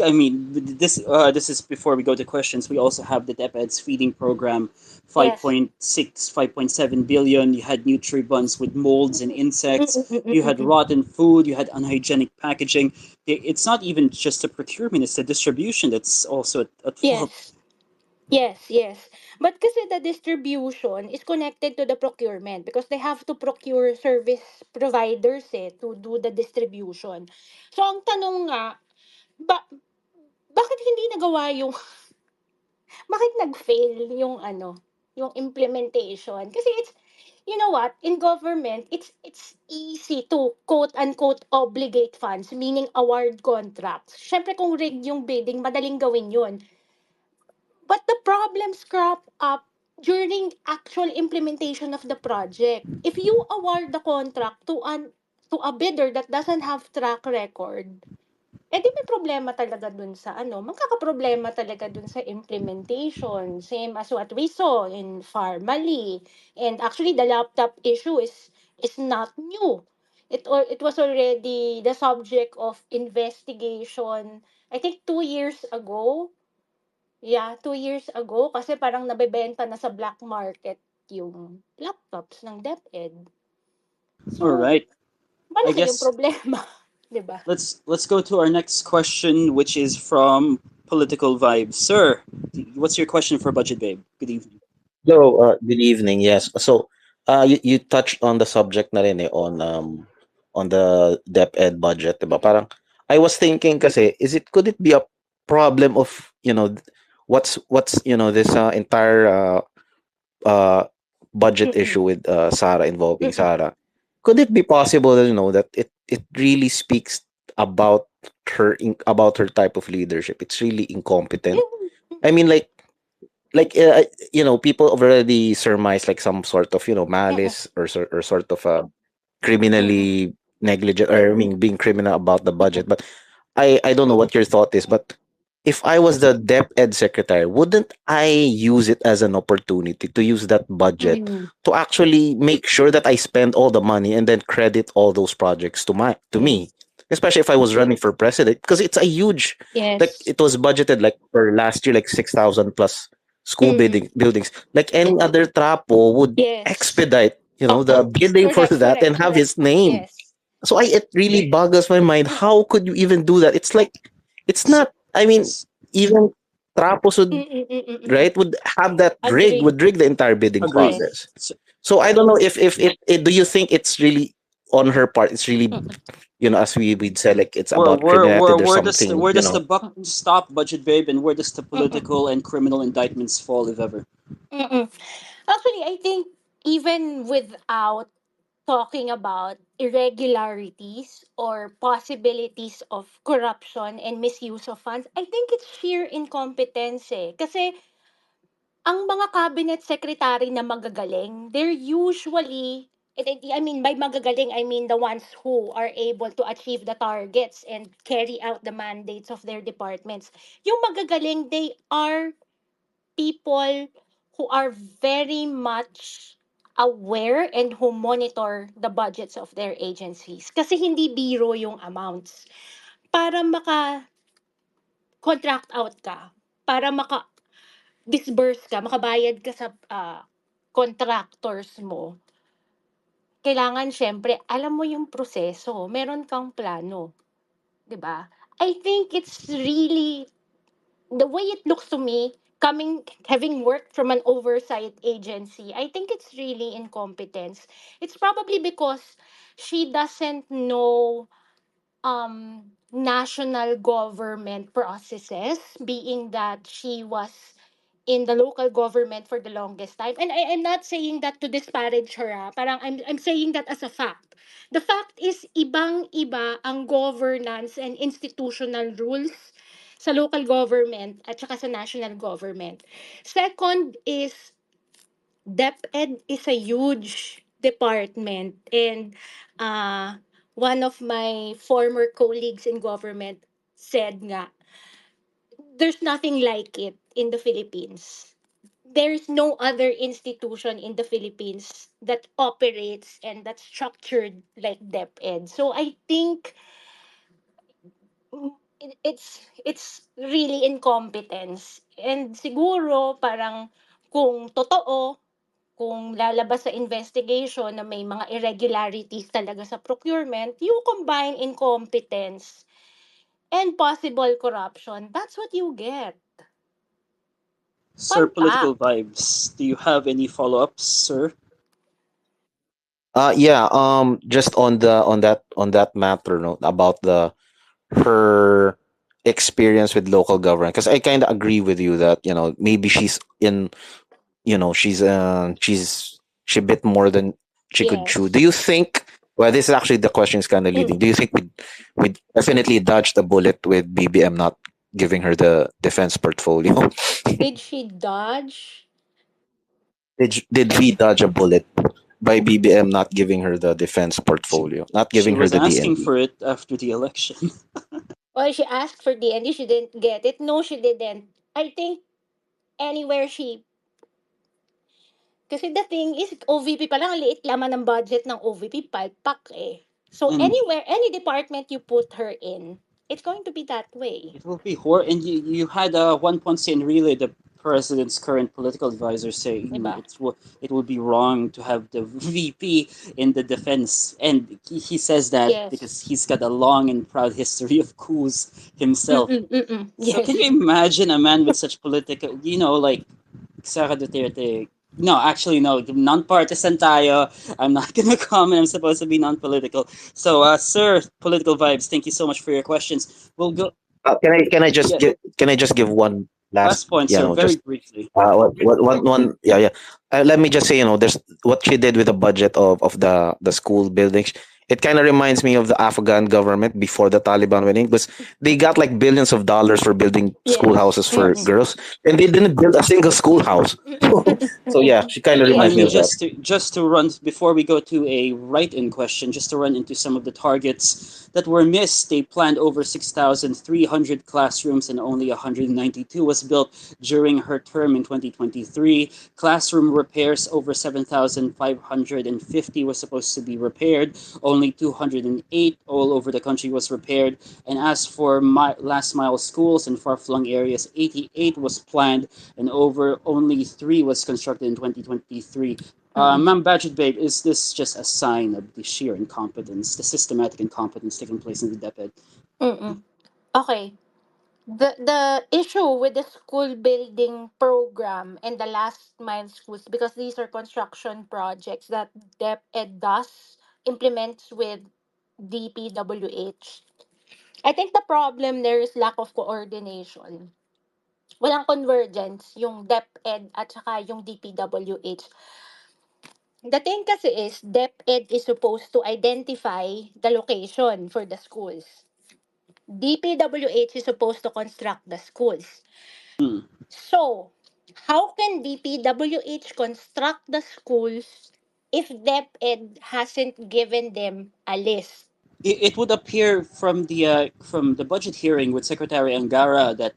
I mean, this is before we go to questions. We also have the DepEd's feeding program, Yes. 5.7 billion. You had Nutribuns with molds and insects. You had Mm. rotten food. You had unhygienic packaging. It's not even just the procurement; it's the distribution that's also at fault. Yes. Yes. But kasi the distribution is connected to the procurement because they have to procure service providers to do the distribution. So ang tanong nga, ba- bakit hindi nagawa yung, bakit nag-fail yung yung implementation? Kasi you know what, in government, it's easy to quote unquote obligate funds, meaning award contracts. Syempre kung rigged yung bidding, madaling gawin yun. But the problems crop up during actual implementation of the project. If you award the contract to a bidder that doesn't have track record, di may problema talaga dun sa magkakaproblema talaga dun sa implementation. Same as what we saw in Farmally. And actually, the laptop issue is not new. It was already the subject of investigation, I think 2 years ago. Yeah, 2 years ago kasi parang nabebenta na sa black market yung laptops ng DepEd. All So, right. I malaki yung guess problema, 'di ba? let's go to our next question, which is from Political Vibes. Sir, what's your question for Budget Babe? Good evening. Hello, good evening. Yes. So, you touched on the subject na rin on the DepEd budget, 'di ba? Parang I was thinking kasi could it be a problem of, what's this entire uh budget Mm. issue with Sarah, involving Mm. Sarah? Could it be possible that, that it really speaks about about her type of leadership? It's really incompetent. I mean, people have already surmise like some sort of Mm. malice, or sort of Mm. criminally negligent, or I mean being criminal about the Mm. budget. But I don't know what your thought is, but if I was the DepEd secretary, wouldn't I use it as an opportunity to use that budget Mm. to actually make sure that I spend all the money and then credit all those projects to me, Yes. especially if I was running for president, because it's a huge, like, Yes. it was budgeted like for last year like 6,000 plus school Mm. buildings. Like any other trapo would Yes. expedite, the bidding for Correct, that and correct, have correct. his name. Yes. So it really boggles my mind. Mm. How could you even do that? It's like, it's not. I mean, S- even Trapos would, Mm. right, would have that Agree. would rig the entire bidding Agreed. process. Yes. So, So I don't know if do you think it's really on her part? It's really, Mm. as we'd say, like it's where about where criminality. where There's where does the something, where does the buck Mm. stop, Budget Babe, and where does the Mm. political and criminal indictments fall, if ever? Mm. Actually, I think even without talking about irregularities or possibilities of corruption and misuse of funds, I think it's sheer incompetence Kasi ang mga cabinet secretary na magagaling, they're usually, I mean, by magagaling, I mean the ones who are able to achieve the targets and carry out the mandates of their departments. Yung magagaling, they are people who are very much aware and who monitor the budgets of their agencies. Kasi hindi biro yung amounts. Para maka-contract out ka, para maka-disburse ka, makabayad ka sa contractors mo, kailangan siyempre alam mo yung proseso, meron kang plano, 'di ba? I think it's really the way it looks to me, having worked from an oversight agency, I think it's really incompetence. It's probably because she doesn't know national government processes, being that she was in the local government for the longest time. And I'm not saying that to disparage her. Parang I'm saying that as a fact. The fact is, ibang-iba ang governance and institutional rules sa local government at saka sa national government. Second is, DepEd is a huge department, and uh, one of my former colleagues in government said nga, there's nothing like it in the Philippines. There's no other institution in the Philippines that operates and that's structured like DepEd. So I think it's really incompetence. And siguro parang kung totoo, kung lalabas sa investigation na may mga irregularities talaga sa procurement, you combine incompetence and possible corruption, that's what you get. Sir, Fun political fact. vibes. Do you have any follow-ups, sir? Yeah, just on that matter, no, about the her experience with local government, because I kind of agree with you that maybe she's in, she bit more than she could chew. Do Yes. you think? Well, this is actually the question is kind of leading. Do you think we definitely dodged a bullet with BBM not giving her the defense portfolio? Did she dodge? Did we dodge a bullet by BBM not giving her the defense She, portfolio, not she giving her was the asking DND? for it after the election. Well, she asked for D&D, she didn't get it. No, she didn't. I think anywhere she... Kasi the thing is, OVP pa lang, ang liit laman ng budget ng OVP, palpak eh. So And anywhere, any department you put her in, it's going to be that way. it will be horrible. And you had Juan Ponce Enrile, the president's current political advisor, saying Diba? it would be wrong to have the VP in the defense. And he says that because Yes. he's got a long and proud history of coups himself. Mm-mm, mm-mm. So can you Yes. imagine a man with such political, like Sara Duterte? No, actually, no. Non-partisan tayo. I'm not gonna comment. I'm supposed to be non-political. So, sir, political vibes. Thank you so much for your questions. We'll go. Just Yeah, give one last, last point, sir. Very just briefly. what one, yeah, yeah. Let me just say, there's what she did with the budget of the school buildings. It kind of reminds me of the Afghan government before the Taliban winning, because they got like billions of dollars for building Yes. schoolhouses for Mm-mm. girls, and they didn't build a single schoolhouse. So yeah, she kind of I reminds me mean, of Yes. that. just to run before we go to a write-in question, just to run into some of the targets that were missed. They planned over 6,300 classrooms, and only 192 was built during her term in 2023. Classroom repairs, over 7,550 was supposed to be repaired. Only 208 all over the country was repaired. And as for last mile schools in far-flung areas, 88 was planned, and over only three was constructed in 2023. Mm-mm. Ma'am Budget Babe, is this just a sign of the sheer incompetence, the systematic incompetence taking place in the DepEd? Mm-mm. Okay. The issue with the school building program and the last mile schools, because these are construction projects that DepEd does implements with DPWH. I think the problem there is lack of coordination. Walang convergence yung DepEd at saka yung DPWH. The thing kasi is, DepEd is supposed to identify the location for the schools. DPWH is supposed to construct the schools. Hmm. So, how can DPWH construct the schools if DepEd hasn't given them a list? It would appear from the budget hearing with Secretary Angara that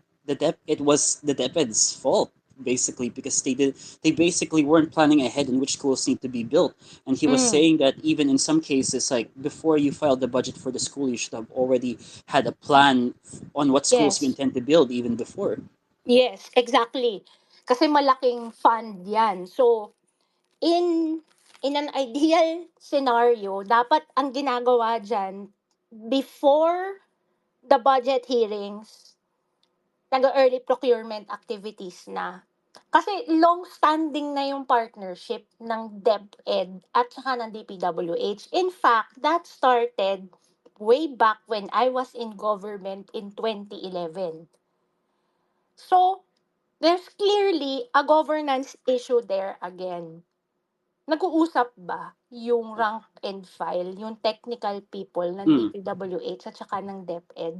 it was the DepEd's fault basically, because they basically weren't planning ahead in which schools need to be built. And he was Mm, saying that even in some cases, like before you filed the budget for the school, you should have already had a plan on what schools you yes. intend to build even before. Yes, exactly. Kasi malaking fund yan. So, in in an ideal scenario, dapat ang ginagawa dyan, before the budget hearings, nag-early procurement activities na. Kasi long-standing na yung partnership ng DepEd at saka ng DPWH. In fact, that started way back when I was in government in 2011. So, there's clearly a governance issue there again. Nag-uusap ba yung rank and file, yung technical people ng Mm. DPWH at saka ng DepEd?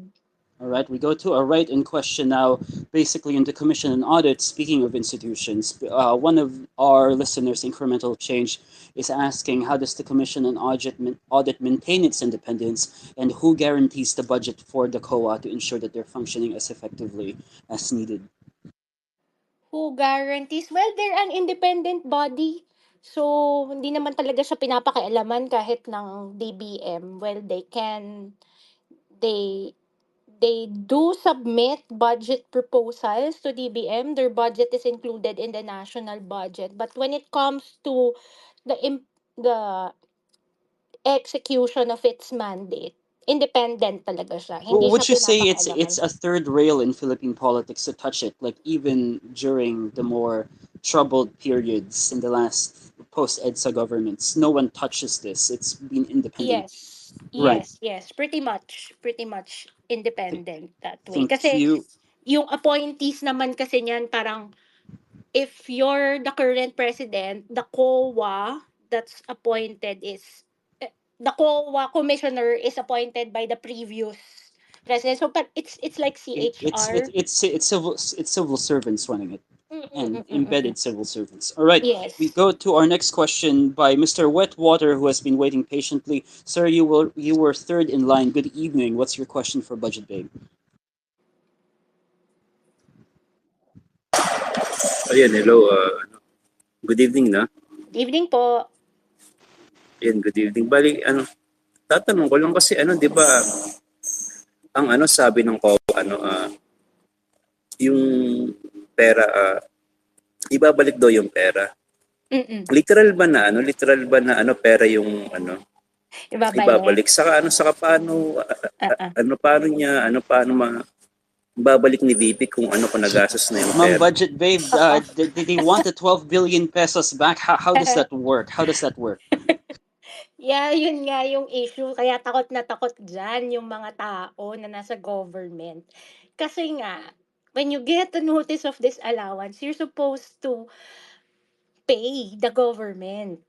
All right, we go to our right in question now, basically in the Commission on Audit. Speaking of institutions, one of our listeners, Incremental Change, is asking how does the Commission on Audit maintain its independence, and who guarantees the budget for the COA to ensure that they're functioning as effectively as needed? Who guarantees? Well, they're an independent body. So, hindi naman talaga siya pinapakialaman kahit ng DBM. Well, they do submit budget proposals to DBM. Their budget is included in the national budget. But when it comes to the execution of its mandate, independent talaga siya. Hindi siya Would you say it's pinapakialaman. a third rail in Philippine politics to touch it? Like even during the more troubled periods in the last post EDSA governments, no one touches this. It's been independent. Yes. Right. Yes. Pretty much independent that way. Thank Kasi you. yung appointees naman kasi niyan parang if you're the current president, the COA that's appointed is the COA commissioner is appointed by the previous president. So but it's like CHR. It's civil servants running it, and Mm. embedded civil servants. All right, we Yes. go to our next question by Mr. Wetwater, who has been waiting patiently. Sir, you were third in line. Good evening. What's your question for Budget Babe? Ayan, hello. Good evening na. Good evening po. Ayan, good evening. Bali, tatanong ko lang kasi di ba, ang sabi ng COA, yung pera, ibabalik daw yung pera. Mm. Literal ba na pera yung ibabalik? Saka paano, paano babalik ni VP kung kung nagastos na yung Ma'am pera. Budget Babe, did they want the 12 billion pesos back? How does that work? How does that work? Yeah, yun nga yung issue. Kaya takot na takot dyan yung mga tao na nasa government. Kasi nga, when you get a notice of disallowance, you're supposed to pay the government.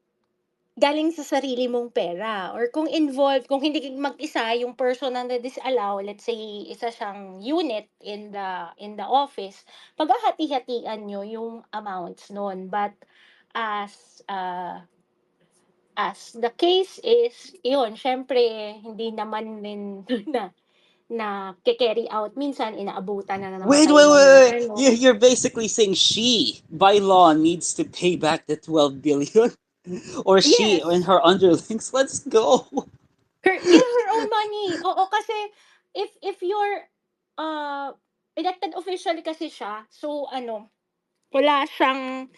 Galing sa sarili mong pera. Or kung involved, kung hindi mag-isa yung person na na-disallow, let's say, isa siyang unit in the office, paghahati-hatian nyo yung amounts nun. But as the case is, yun, syempre, hindi naman din na carry out. Minsan, inaabutan na Wait, namatay na yung wait. ano. You're basically saying she, by law, needs to pay back the 12 billion? Or she Yes. and her underlings? Let's go. Her own money. Oo, kasi if you're elected official kasi siya, so wala siyang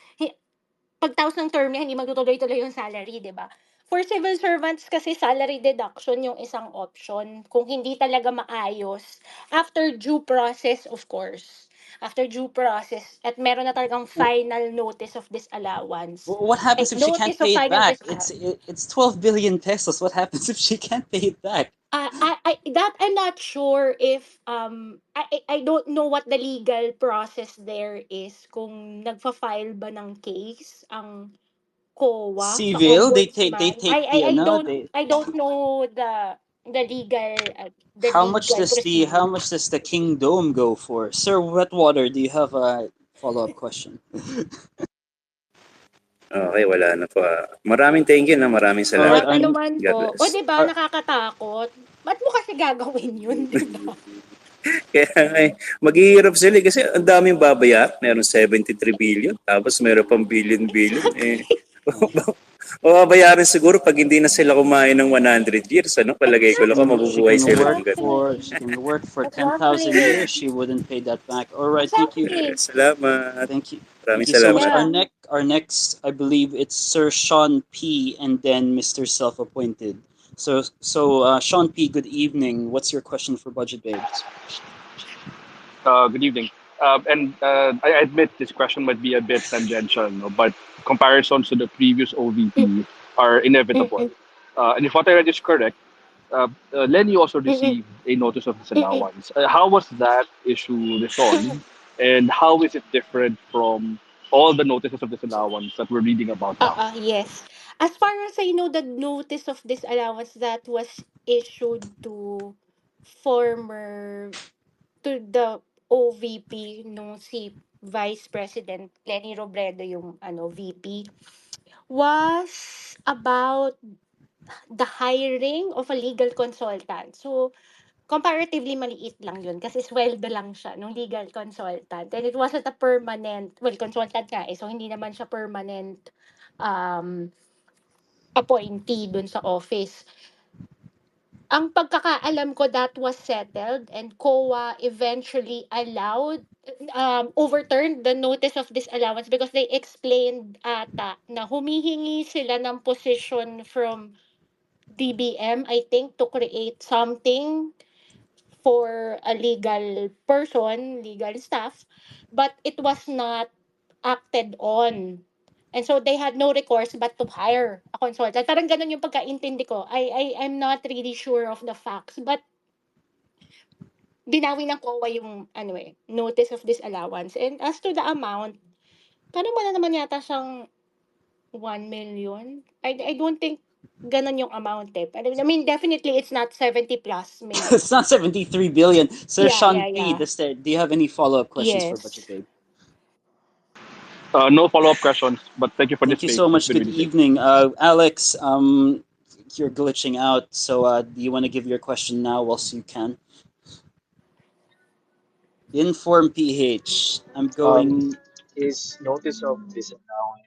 pagtapos ng term niya, hindi magtutuloy-tuloy yung salary, di ba? For civil servants kasi salary deduction yung isang option kung hindi talaga maayos after due process, of course. After due process at meron na talagang final notice of disallowance. What happens if she can't Notice of pay it final back? disallowance. It's 12 billion pesos. What happens if she can't pay it back? That I'm not sure if I don't know what the legal process there is kung nagfa-file ba ng case ang COA sa Civil, they ombudsman. take the I don't know the legal how much does procedure. the kingdom go for? Sir Wetwater, do you have a follow-up question? Okay, wala na po. Maraming thank you na, maraming salamat. Alright, Ano man God po. bless. O diba, nakakatakot. Ba't mo kasi gagawin yun, diba? Kaya maghihirap sila kasi ang daming babayar. Meron 73 billion, tapos meron pang billion. Mababayaran siguro pag hindi na sila kumain ng 100 years, ano? Palagay ko lang kung She mabubuhay can sila work ng ganun. Exactly. for she can work for 10,000 Exactly. years. She wouldn't pay that back. All right, thank you. Exactly. Salamat. Thank you. Thank Maraming you so much. salamat. Yeah. Our next, I believe it's Sir Sean P. and then Mr. Self-Appointed. Sean P. Good evening. What's your question for Budget Babes? Good evening. And I admit this question might be a bit tangential, no, but comparisons to the previous OVP are inevitable. Mm-mm. And if what I read is correct, Lenny also Mm-mm. received a notice of Mm-mm. disallowance. How was that issue resolved, and how is it different from all the notices of disallowance that we're reading about now? Yes. As far as I know, the notice of disallowance that was issued to former to the OVP nung si Vice President Lenny Robredo yung VP was about the hiring of a legal consultant. So comparatively maliit lang yun kasi sweldo lang siya nung legal consultant. And it wasn't a permanent, well, consultant nga so hindi naman siya permanent um, appointee dun sa office. Ang pagkakaalam ko, that was settled and COA eventually overturned the notice of disallowance because they explained ata na humihingi sila ng position from DBM, I think, to create something for a legal person, legal staff, but it was not acted on. And so they had no recourse but to hire a consultant. Parang ganun yung pagkaintindi ko. I'm not really sure of the facts, but binawi ng COA yung notice of disallowance. And as to the amount, parang wala naman yata siyang 1 million. I don't think ganun yung amount eh. I mean, definitely it's not 70 plus million. It's not 73 billion. Sir Yeah, Sean yeah, P. yeah. Do you have any follow-up questions for Budget Yes. Babe? No follow-up questions, but thank you for the Thank you space. so It's much. been Good really great. evening. Alex, you're glitching out. So do you want to give your question now whilst you can? Inform PH. I'm Um, going. is notice of disallowance?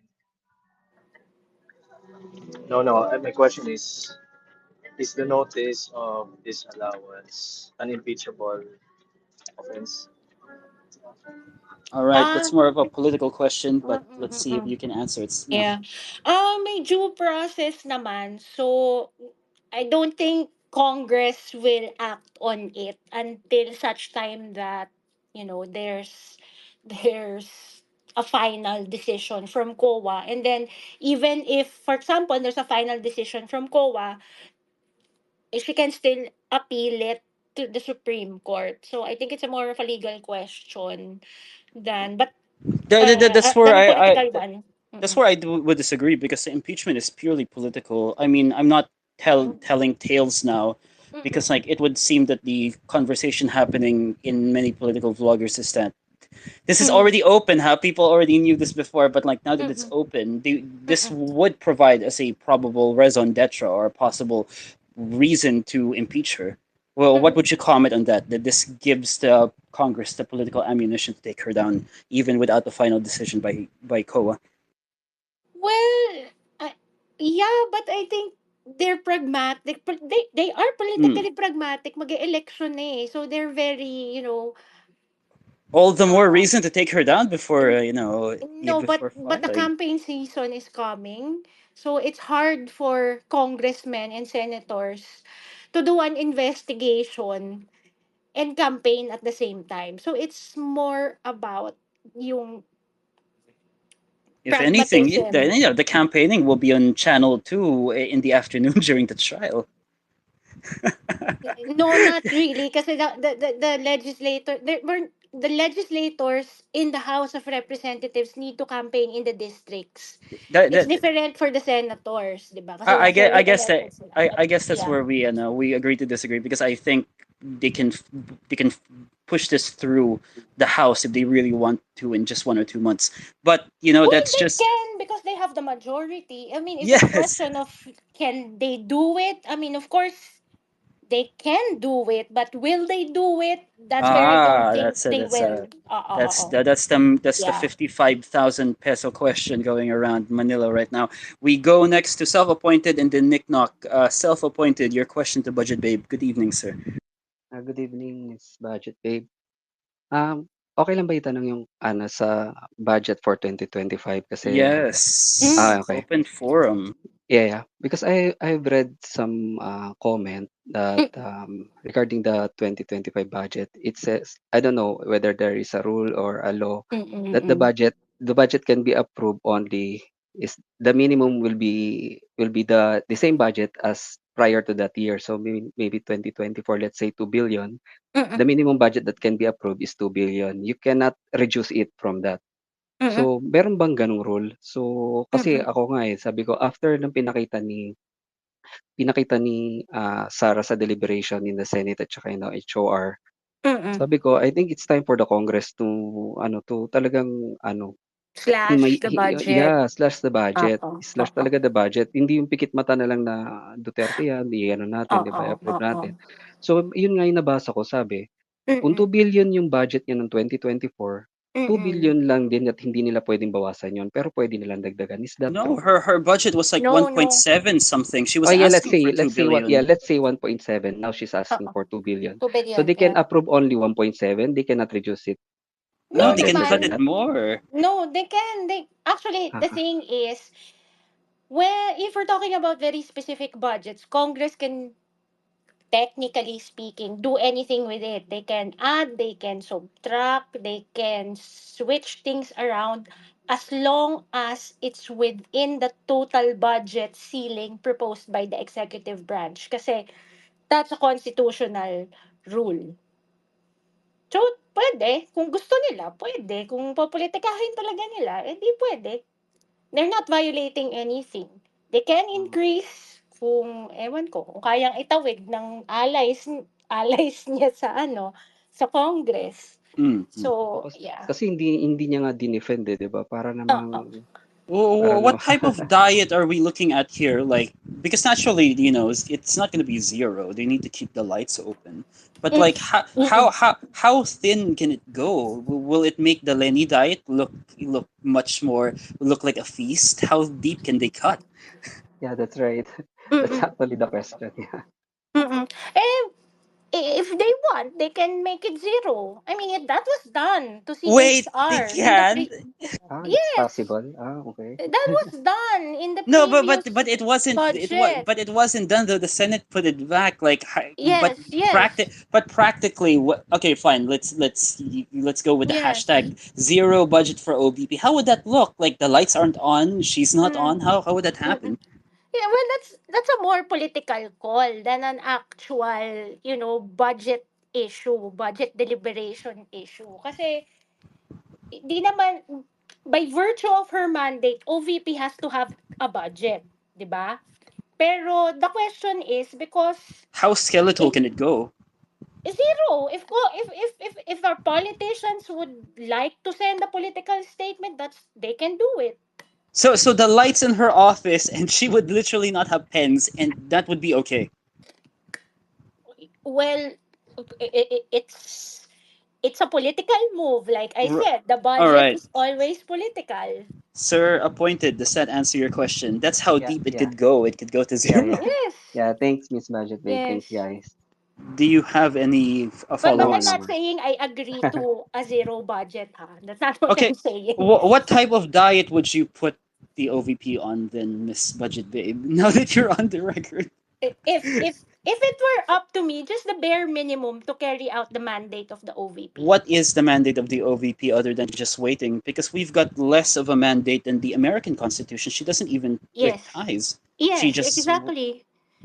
No, no. My question is the notice of disallowance an impeachable offense? All right, Ah, that's more of a political question, but let's see if mm. you can answer it. No. Yeah. May due process naman. So, I don't think Congress will act on it until such time that, there's a final decision from COA. And then, even if, for example, there's a final decision from COA, she can still appeal it to the Supreme Court. So, I think it's a more of a legal question but That's where than a political one. that's Mm-mm. where would disagree because the impeachment is purely political. I mean, I'm not telling tales now Mm-mm. because like it would seem that the conversation happening in many political vloggers is that this is Mm-mm. already open. How people already knew this before, but like now that it's Mm-mm. open, this Mm-mm. would provide as a probable raison d'etre or a possible reason to impeach her. Well, what Mm-mm. would you comment on that? That this gives the Congress the political ammunition to take her down, even without the final decision by COA. Well, I yeah, but I think they're pragmatic. They are Hmm. politically pragmatic. Mag-election eh. So they're very, All the more uh, reason to take her down before no, but before the filing. campaign season is coming. So it's hard for congressmen and senators to do an investigation and campaign at the same time. So it's more about yung If anything, pragmatism. the campaigning will be on Channel 2 in the afternoon during the trial. No, not really. Kasi the legislators in the House of Representatives need to campaign in the districts. that, It's that different for the senators, di ba? Kasi that's where I they guess that elected sila. But I guess that's yeah. where we agree to disagree because I think they can push this through the House if they really want to in just 1 or 2 months. But Well, that's they just can because they have the majority. I mean, if it's a yes. question of can they do it? I mean, of course, they can do it, but will they do it? That's where I don't think That's a they will. that's the Yeah. 55,000 peso question going around Manila right now. We go next to self-appointed and then Nick Knock. Self-appointed, your question to Budget Babe. Good evening, sir. Good evening, Miss Budget Babe. Okey lang ba itanong yung ano, sa budget for 2025 kasi Mm. Yes. okay. Open forum. Yeah. Because I've read some, comment that, Mm. regarding the 2025 budget. It says I don't know whether there is a rule or a law Mm, mm, that the mm. budget can be approved only is the minimum will be the same budget as prior to that year. So maybe 2024, let's say 2 billion. The Mm, minimum budget that can be approved is 2 billion. You cannot reduce it from that. mm, So, meron bang gano'ng rule? So, kasi mm, ako nga, sabi ko after ng pinakita ni Sara sa deliberation in the Senate at saka in the HOR, mm. sabi ko, I think it's time for the Congress to ano, to talagang ano, Slash the budget. yeah, slash the budget. Oo, Slash oo. talaga the budget. Hindi yung pikit mata na lang na Duterte yan, i-ano natin, 'di ba, Oo, i-approve oo. natin. So, yun nga yung nabasa ko, sabi kung Mm, 2 billion yung budget niya ng 2024, 2 billion mm. lang din at hindi nila puwedeng bawasan yun, pero puwede nilang dagdagan. Is that No, true? her budget was like No, no. 1.7 something. She Oh, was yeah, asking for 2 billion. let's say 1.7. Now she's asking Oo, for 2 billion. 2 So billion, they can yeah. approve only 1.7. They cannot reduce it No, No they can less cut than it naman. that. more. No, they can. They actually, the Ah, thing is, well, if we're talking about very specific budgets, Congress can, technically speaking, do anything with it. They can add, they can subtract, they can switch things around as long as it's within the total budget ceiling proposed by the executive branch. Kasi that's a constitutional rule. So, pwede. Kung gusto nila, pwede. Kung popolitikahin talaga nila, edi pwede. They're not violating anything. They can hmm, increase kung, ewan ko, kung kayang itawid ng allies niya sa ano, sa Congress. Mm. So, kasi yeah. kasi hindi niya nga dinefend, eh, 'di ba? Oo. What Para type of diet are we looking at here? Like, because naturally, it's not going to be zero. They need to keep the lights open. But Mm, like, mm, how thin can it go? Will it make the Lenny diet look much more look like a feast? How deep can they cut? yeah, that's right. That's mm, actually the question, yeah. mm. Eh, if they want, they can make it zero. I mean, that was done to Wait, they CHR in the can. pre. It's Yes, possible. Okay. that was done in the No, previous but it wasn't budget. but it wasn't done though. The Senate put it back. Like, Yes, yes, practically, what? Okay, fine. Let's go with the yes. hashtag zero budget for OBP. How would that look? Like the lights aren't on. She's not Mm, on. How would that mm. happen? Yeah, well, that's a more political call than an actual, budget issue, budget deliberation issue. Kasi di naman, by virtue of her mandate, OVP has to have a budget, di ba? Pero the question is because How skeletal if can it go? zero, if our politicians would like to send a political statement, they can do it. So the lights in her office, and she would literally not have pens, and that would be okay. Well, it's a political move. Like I R- said, the all budget right, is always political. sir. Appointed. Does that answer your question? That's how Yeah, deep it yeah. could go. It could go to Yeah, zero. yeah. Yes, Yeah, thanks, Miss Budget Babe. yes. Thanks, guys. Do you have any But follow No, I'm no not ups? more. saying I agree to a zero budget. Ha, that's not what I'm Okay, saying. what type of diet would you put the OVP on then, Miss Budget Babe? Now that you're on the record, If it were up to me, just the bare minimum to carry out the mandate of the OVP. what is the mandate of the OVP other than just waiting? Because we've got less of a mandate than the American Constitution. She doesn't even break Yes, ties. She yes, just exactly.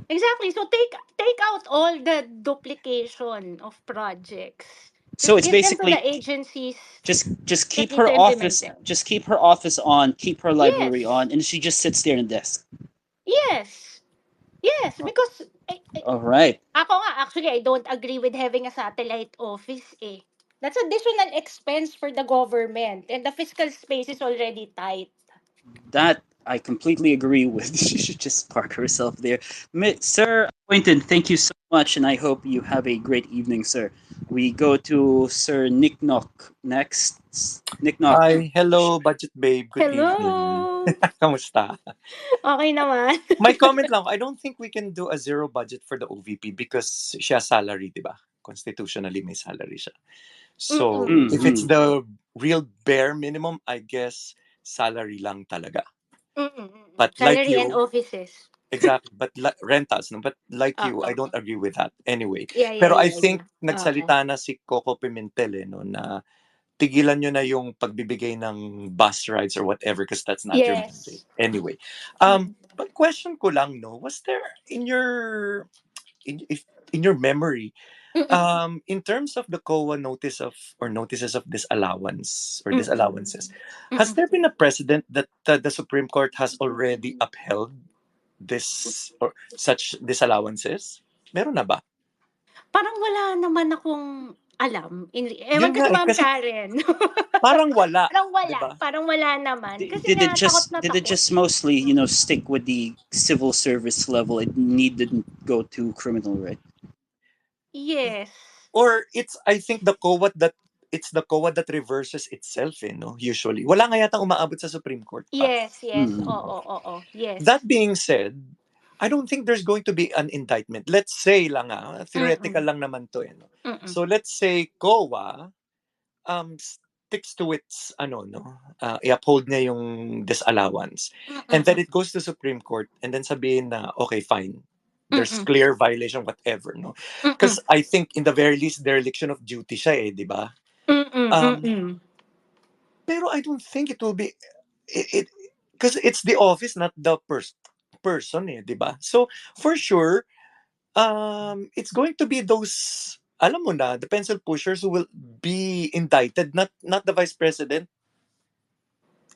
Exactly. So take out all the duplication of projects. so Just it's give them to the basically agencies just that keep need her to implement office them. just keep her office on, keep her library Yes. on, and she just sits there in a desk. Yes. Yes, because All right. ako nga, actually, I don't agree with having a satellite office eh. That's additional expense for the government and the fiscal space is already tight. That I completely agree with. She should just park herself there. Sir Boynton, thank you so much, and I hope you have a great evening, sir. We go to Sir Nick Knock next. Nick Knock. Hi, hello, Budget Babe. Good evening. Hello! Kamusta? Okay naman. My comment lang, I don't think we can do a zero budget for the OVP because siya salary, di ba? Constitutionally may salary siya. So, Mm-mm. if it's Mm-hmm. the real bare minimum, I guess salary lang talaga. Mm-mm. But like Salary and you, offices. exactly, but rentals, no? But like you, I Oo. don't agree with that. Anyway, Yeah, yeah, pero I yeah, think yeah. Oo. nagsalita na si Coco Pimentel no, na tigilan nyo na yung pagbibigay ng bus rides or whatever because that's not your mandate. Yes. Anyway, Mm-mm. but question ko lang, no, was there in your in your memory, Mm-mm. in terms of the COA notice of or notices of disallowance or Mm-mm. disallowances, has Mm-mm. there been a precedent that the Supreme Court has already upheld this or such disallowances? Meron na ba? Parang wala naman akong alam. Ewan Yun ko nga sa eh, Ma'am kasi Karen. parang wala, Parang di wala. ba? Parang wala naman. Kasi Did it nga, takot just na did it takot. just mostly stick with the civil service level? It needn't go to criminal, right? Yes. Or I think it's the COA that reverses itself, no? Usually. Wala nga yata umaabot sa Supreme Court pa. Yes, yes. Mm. Oo. Yes. That being said, I don't think there's going to be an indictment. Let's say lang theoretical Mm-mm. lang naman to, no? Mm-mm. So let's say COA sticks to its i-uphold niya yung disallowance. And then it goes to Supreme Court and then sabihin na okay, fine. There's Mm-mm. clear violation whatever, no? Mm-mm. Because I think in the very least dereliction of duty siya di ba? Mm-mm. Pero I don't think it will be it because it's the office not the person di ba? So for sure it's going to be those alam mo na the pencil pushers who will be indicted, not the vice president.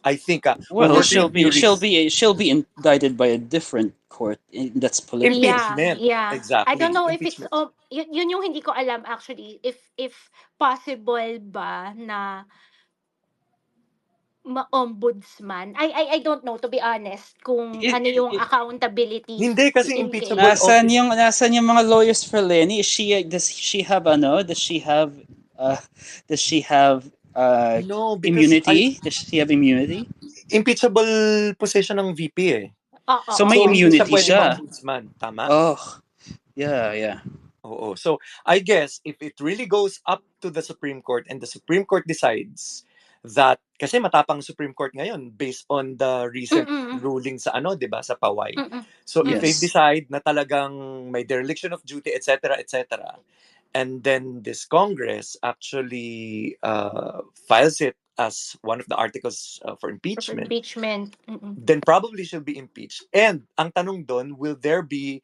I think Well, over she'll three be she'll theories. be she'll be indicted by a different court. That's political. Yeah, Impeachment. yeah. I don't Exactly. know if it's Impeachment. yun yung hindi ko alam actually if possible ba na ma-ombudsman. I don't know to be honest kung It, ano yung it, accountability Hindi kasi in impeachable case. office. Nasaan yung mga lawyers for Lenny? Does she have uh does she have No, because immunity? Does she have immunity? impeachable position ng VP eh. Oo, So may So oo. hindi siya immunity pwede siya. ma-ombudsman, tama? Oh, yeah. Oo. So I guess if it really goes up to the Supreme Court and the Supreme Court decides that kasi matapang Supreme Court ngayon based on the recent Mm-mm. ruling sa 'di ba sa Paway. Mm-mm. So if they Yes. decide na talagang may dereliction of duty etc and then this Congress actually files it as one of the articles for For impeachment, impeachment. Mm-mm. then probably she'll be impeached. And ang tanong doon, will there be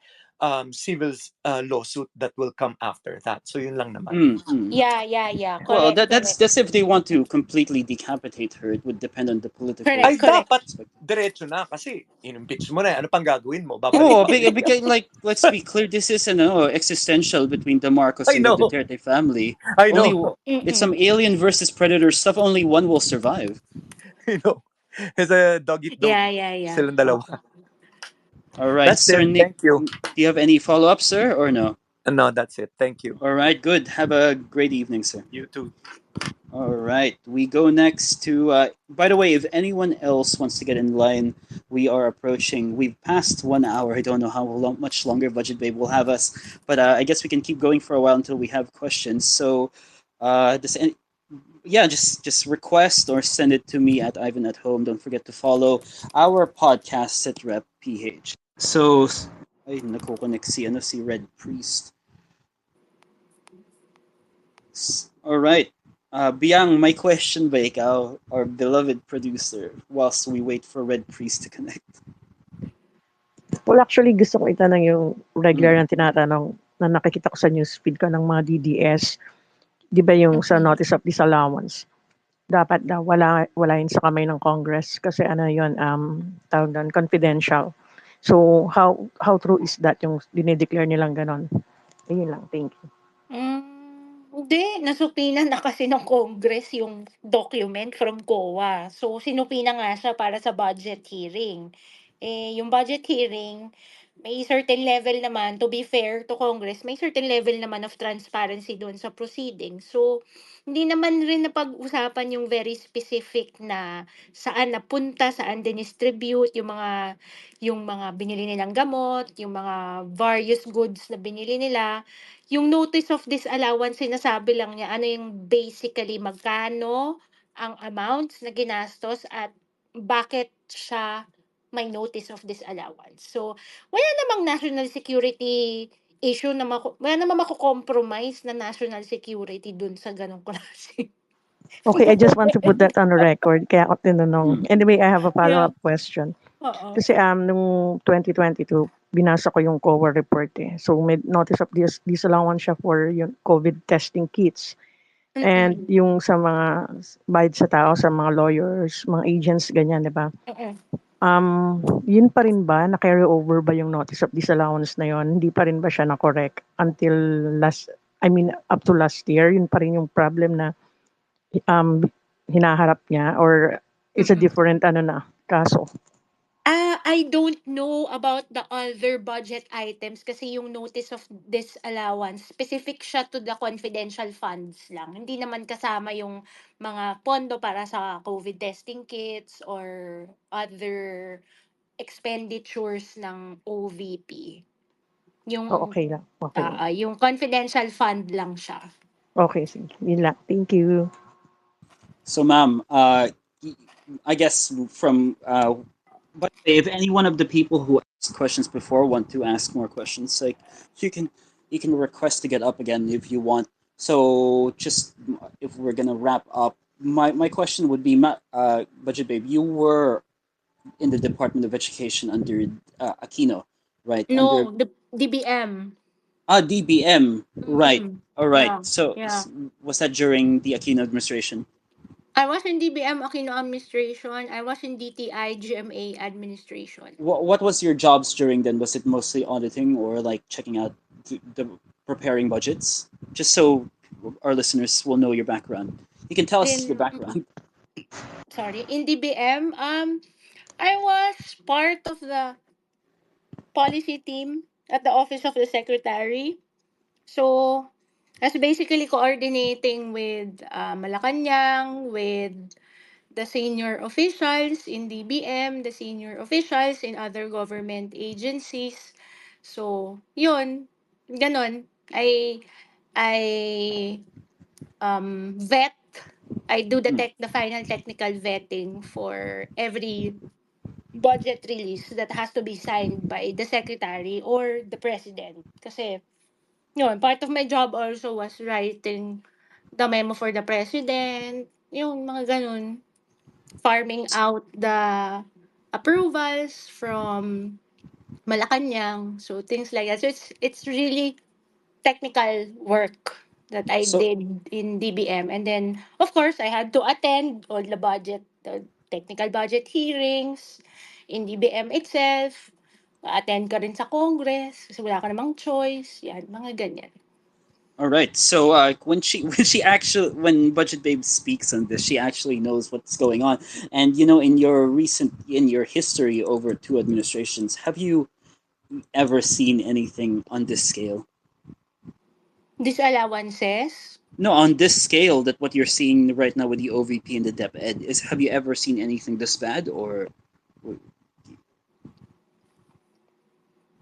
civil lawsuit that will come after that? So yun lang naman. Mm. Yeah. Well, Correct. that's if they want to completely decapitate her. It would depend on the political. Ay, Correct. dapat diretso na kasi in-impeach mo na. Ano pang gagawin mo? Oh, Babalik pa. because like let's be clear, this is existential between the Marcos I and the know. Duterte family. I Only know. it's some alien versus predator stuff. Only one will survive. I know. It's a dog eat dog. Yeah. Silang dalawa. All right, That's Sir it. Nick. Thank you. Do you have any follow-up, sir, or no? No, that's it. Thank you. All right, good. Have a great evening, sir. You too. All right, we go next to. By the way, if anyone else wants to get in line, we've passed 1 hour. I don't know how much longer Budget Babe will have us, but I guess we can keep going for a while until we have questions. So, just request or send it to me at Ivan at Home. Don't forget to follow our podcast, SitRep PH. So, ay, nakukonek si Red Priest. All right. Biang, my question ba ikaw, our beloved producer, whilst we wait for Red Priest to connect? Well, actually, gusto ko itanong yung regular na tinatanong na nakikita ko sa newsfeed ko ng mga DDS. Di ba yung sa Notice of Disallowance? Dapat daw wala yun sa kamay ng Congress kasi yun, tawag doon, confidential. So, how true is that yung dinideclare nilang ganon? Ayun lang, thank you. Hindi, nasupina na kasi ng Congress yung document from COA. So, sinupina nga siya para sa budget hearing. Yung budget hearing, may certain level naman, to be fair to Congress, may certain level naman of transparency doon sa proceeding. So, hindi naman rin napag-usapan yung very specific na saan napunta, saan dinistribute, yung mga binili nilang gamot, yung mga various goods na binili nila. Yung notice of disallowance, sinasabi lang niya ano yung basically magkano ang amounts na ginastos at bakit siya may notice of disallowance. So, wala namang national security issue na wala namang mako-compromise na national security dun sa ganong klase. Okay, I just want to put that on the record kaya ako tinanong. Mm. Anyway, I have a Yeah. follow-up question. Oo. Kasi nung 2022, binasa ko yung COA report eh. So may notice of disallowance siya for yung COVID testing kits. And Mm-mm. yung sa mga bayad sa tao, sa mga lawyers, mga agents, ganyan, di ba? Mm-mm. Yun pa rin ba, na-carry over ba yung notice of disallowance na yun? Hindi pa rin ba siya na-correct until up to last year? Yun pa rin yung problem na um, hinaharap niya or it's a Mm-mm. different kaso? I don't know about the other budget items kasi yung notice of disallowance, specific siya to the confidential funds lang. Hindi naman kasama yung mga pondo para sa COVID testing kits or other expenditures ng OVP. Oh, Yung okay lang. Okay lang. yung confidential fund lang siya. Okay, sige. Yun lang. Thank you. So, ma'am, I guess from but if any one of the people who asked questions before want to ask more questions, like you can you can request to get up again if you want. So just if we're gonna wrap up, my question would be, Budget Babe, you were in the Department of Education under Aquino, right? Under No, the DBM. DBM, right? Mm-mm. All right. Yeah. So Yeah. was that during the Aquino administration? I was in DBM Aquino administration. I was in DTI GMA administration. What was your jobs during then? Was it mostly auditing or like checking out the preparing budgets? Just so our listeners will know your background. You can tell us your In background. sorry, in DBM, I was part of the policy team at the office of the secretary. So, as basically coordinating with Malacanang, with the senior officials in DBM, the senior officials in other government agencies. So, yun, ganon. I vet. I do Mm. the final technical vetting for every budget release that has to be signed by the secretary or the president. Kasi, yun, part of my job also was writing the memo for the president, yung mga ganun, farming out the approvals from Malacanang, so things like that. So it's really technical work that I So did in DBM, and then of course I had to attend all the technical budget hearings in DBM itself. Attend ka rin sa Congress kasi wala ka namang choice. Yan, mga ganyan. all right. So when she when Budget Babe speaks on this, she actually knows what's going on. And in your history over two administrations, have you ever seen anything on this scale? Disallowances. No, on this scale, that what you're seeing right now with the OVP and the DepEd is, have you ever seen anything this bad, or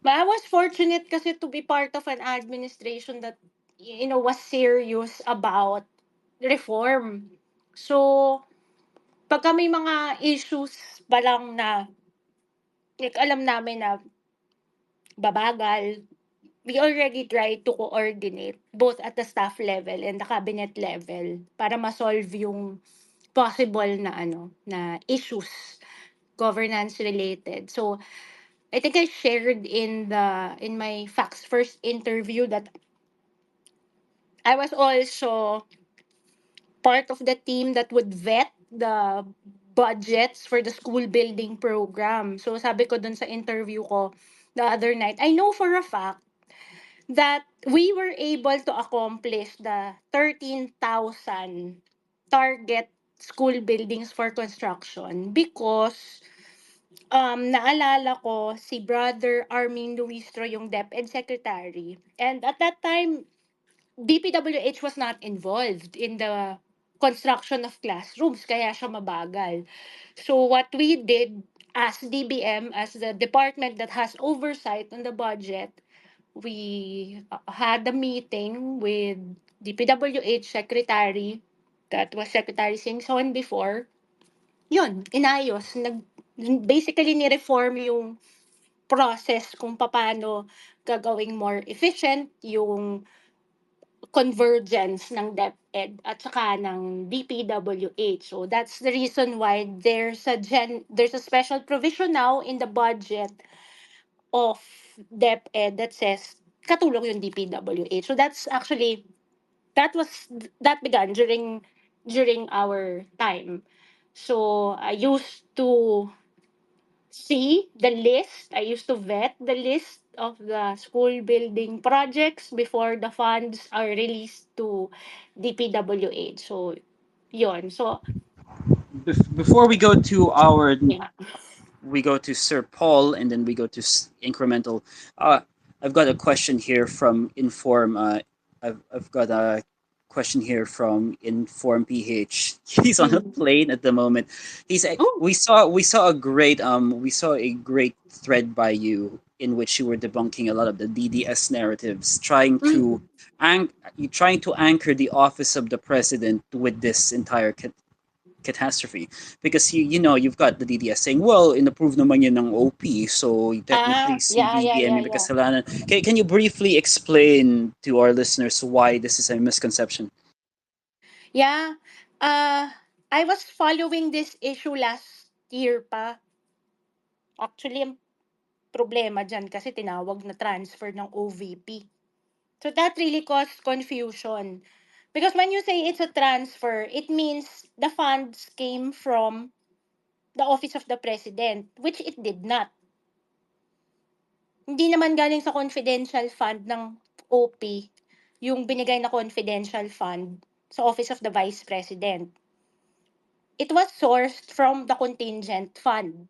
But I was fortunate kasi to be part of an administration that was serious about reform. So, pagka may mga issues pa lang na like alam namin na babagal, we already try to coordinate both at the staff level and the cabinet level para ma-solve yung possible na na issues governance related. So, I think I shared in my Facts First interview that I was also part of the team that would vet the budgets for the school building program. So sabi ko dun sa interview ko the other night, I know for a fact that we were able to accomplish the 13,000 target school buildings for construction because naalala ko si Brother Armin Luistro yung DepEd Secretary. And at that time, DPWH was not involved in the construction of classrooms, kaya siya mabagal. So what we did as DBM, as the department that has oversight on the budget, we had a meeting with DPWH Secretary, that was Secretary Singson before. Yun, inayos. Basically, ni-reform yung process kung paano gagawing more efficient yung convergence ng DepEd at saka ng DPWH. So that's the reason why there's a special provision now in the budget of DepEd that says katulong yung DPWH. So that's actually that was that began during our time. So I used to see the list. I used to vet the list of the school building projects before the funds are released to DPWH. So, yon. So, Before we go to our yeah. we go to Sir Paul and then we go to incremental. Uh, I've got a question here from Inform. I've got a question here from Inform PH. He's on a Mm. plane at the moment. Oh. We saw a great thread by you in which you were debunking a lot of the DDS narratives, Mm. trying to anchor the office of the president with this entire catastrophe, because you've got the DDS saying, well, inapprove naman yan ng OP, so technically si BBM may Yeah. kasalanan. Can you briefly explain to our listeners why this is a misconception? Yeah. Uh, I was following this issue last year pa. Actually, ang problema dyan kasi tinawag na transfer ng OVP. So that really caused confusion. Because when you say it's a transfer, it means the funds came from the office of the president, which it did not. Hindi naman galing sa confidential fund ng OP yung binigay na confidential fund sa office of the vice president. It was sourced from the contingent fund.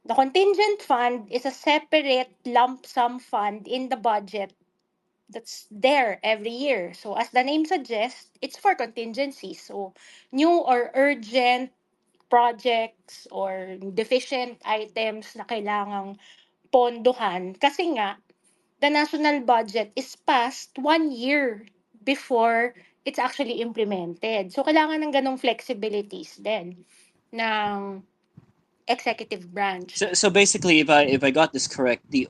The contingent fund is a separate lump sum fund in the budget that's there every year. So as the name suggests, it's for contingencies. So new or urgent projects or deficient items na kailangang pondohan kasi nga the national budget is passed 1 year before it's actually implemented. So kailangan ng ganong flexibilities din ng executive branch. So basically, if I got this correct, they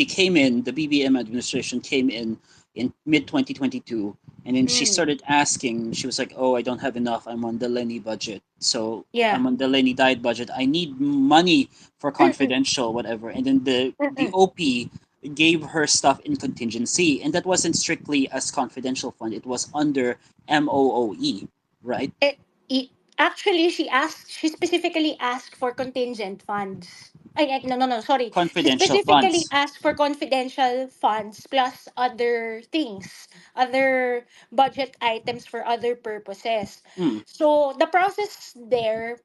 came in, the BBM administration came in mid 2022, and then she Mm. started asking. She was like, "Oh, I don't have enough. I'm on the Lenny budget. So Yeah. I'm on the Lenny diet budget. I need money for confidential whatever." And then the OP gave her stuff in contingency, and that wasn't strictly as confidential fund. It was under MOOE, right? Actually, she specifically asked for contingent funds. No, sorry. She Confidential specifically funds. asked for confidential funds plus other things, other budget items for other purposes. Hmm. So the process there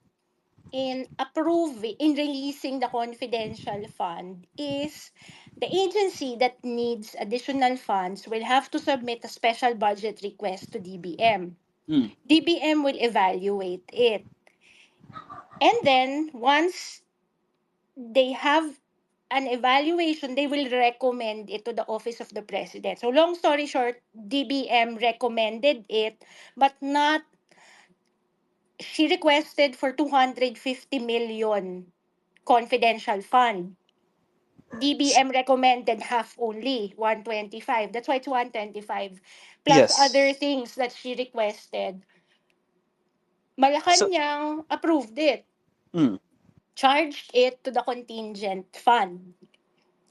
in releasing the confidential fund is the agency that needs additional funds will have to submit a special budget request to DBM. Hmm. DBM will evaluate it. And then once they have an evaluation, they will recommend it to the office of the president. So long story short, DBM recommended it, but not she requested for 250 million confidential fund. DBM recommended half only, 125. That's why it's 125. Plus other Yes. things that she requested. So, Malacanang approved it. hmm. Charged it to the contingent fund.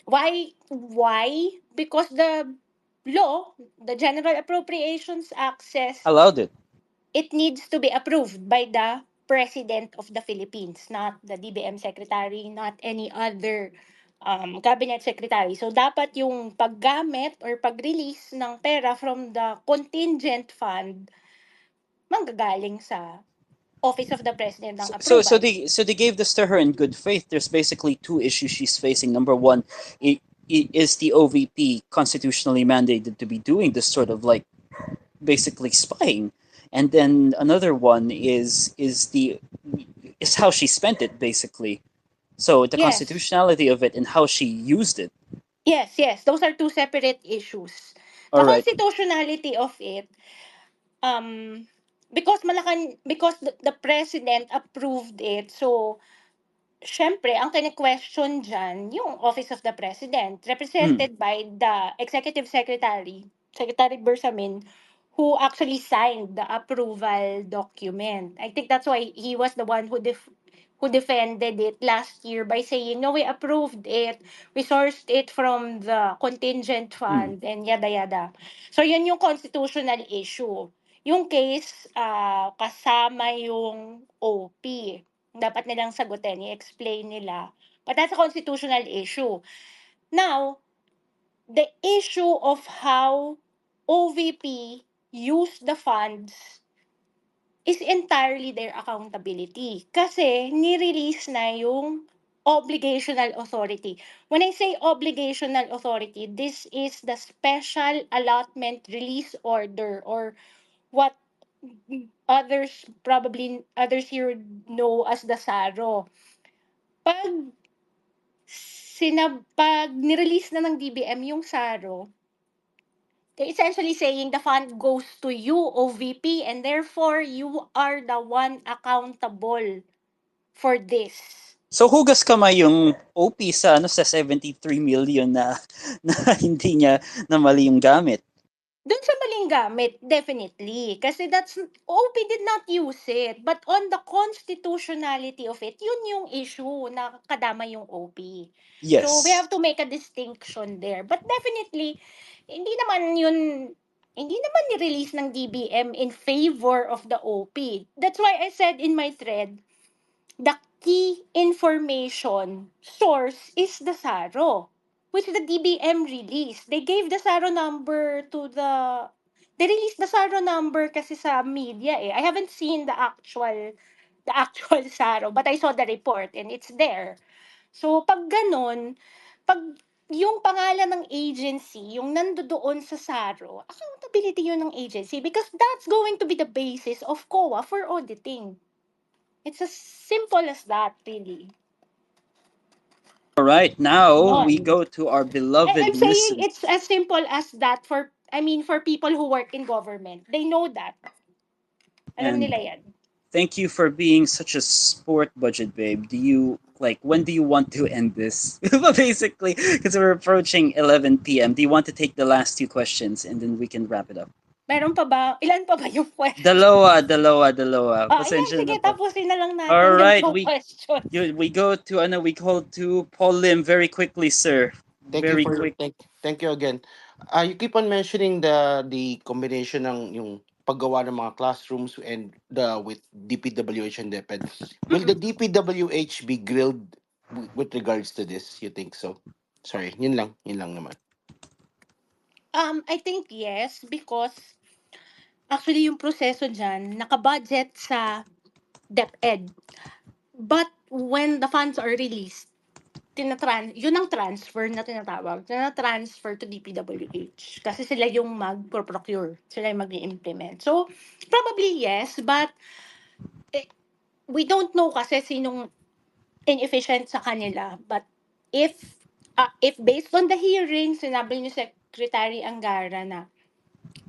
Why? Why? Because the law, the General Appropriations Act says Allowed it. it needs to be approved by the President of the Philippines, not the DBM Secretary, not any other cabinet secretary. So dapat yung paggamit or pag-release ng pera from the contingent fund manggagaling sa Office of the President ng approval. They gave this to her in good faith. There's basically two issues she's facing. Number one, is the OVP constitutionally mandated to be doing this sort of like basically spying, and then another one is how she spent it basically. So the Yes. constitutionality of it and how she used it. Yes. Those are two separate issues. All The right. constitutionality of it, um, because the president approved it, so syempre, ang kine-question diyan yung Office of the President, Mm. represented by the Executive Secretary, Secretary Bersamin, who actually signed the approval document. I think that's why he was the one who defended it last year by saying, no, we approved it, we sourced it from the contingent Mm. fund, and yada yada. So, yun yung constitutional issue. Yung case, kasama yung OP. Dapat nilang sagutin, i-explain nila. But that's a constitutional issue. Now, the issue of how OVP use the funds is entirely their accountability. Kasi ni-release na yung obligational authority. When I say obligational authority, this is the special allotment release order, or what others here know as the SARO. Pag pag nirelease na ng DBM yung SARO, they're essentially saying the fund goes to you, OVP, and therefore you are the one accountable for this. So hugas kamay yung OP sa 73 million na hindi niya na mali yung gamit. Dun sa maling gamit, definitely. Kasi OP did not use it. But on the constitutionality of it, yun yung issue na kadama yung OP. So we Yes. have to make a distinction there. But definitely, hindi naman ni-release ng DBM in favor of the OP. That's why I said in my thread, the key information source is the SARO, which the DBM released. They released the SARO number kasi sa media eh. I haven't seen the actual SARO, but I saw the report and it's there. So pag ganon, pag yung pangalan ng agency, yung nandoon sa SARO, accountability yun ng agency, because that's going to be the basis of COA for auditing. It's as simple as that, really. All right. Now we Yun. go to our beloved I'm saying listen. it's as simple as that for people who work in government. They know that. Alam And nila yan. thank you for being such a sport, budget babe. When do you want to end this? Basically, because we're approaching 11 p.m. Do you want to take the last two questions and then we can wrap it up? Meron pa ba? Ilan pa ba yung question? Dalawa. Ayan, Pasensya sige, na po. tapusin na lang natin All yung right, question. we call to Paul Lim very quickly, sir. Very quick. Thank you again. You keep on mentioning the combination ng yung paggawa ng mga classrooms and with DPWH and DepEd. Will the DPWH be grilled with regards to this? You think so? Sorry, yun lang naman. I think yes, because actually yung proseso dyan, nakabudget sa DepEd. But when the funds are released, yun ang transfer na tinatawag, transfer to DPWH. Kasi sila yung mag-procure, sila yung mag-implement. So, probably yes, but we don't know kasi sinong inefficient sa kanila. But if based on the hearing, sinabi ni Secretary Angara na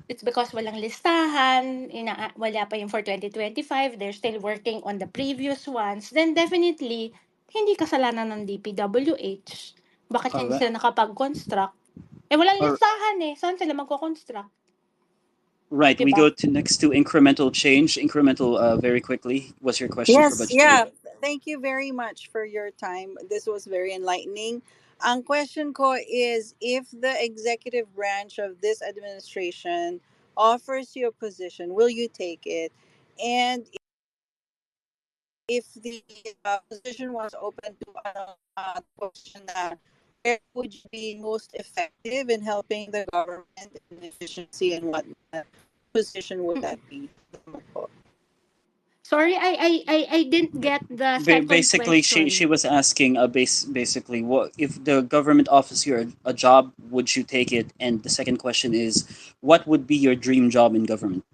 it's because walang listahan, wala pa yung for 2025, they're still working on the previous ones, then definitely, hindi kasalanan ng DPWH. Bakit hindi Alright. sila nakapag-construct? Walang Alright. listahan eh. Saan sila magko-construct? Right, we Diba? go to next to incremental change. Very quickly. What's your question for Yes, Budget yeah. Babe? Thank you very much for your time. This was very enlightening. Ang question ko is, if the executive branch of this administration offers you a position, will you take it? And if the position was open to question na where would you be most effective in helping the government in efficiency and whatnot? What position would that be? Salamat po. Sorry, I didn't get the second Basically, she question. was asking basically what if the government offers you a job, would you take it? And the second question is, what would be your dream job in government?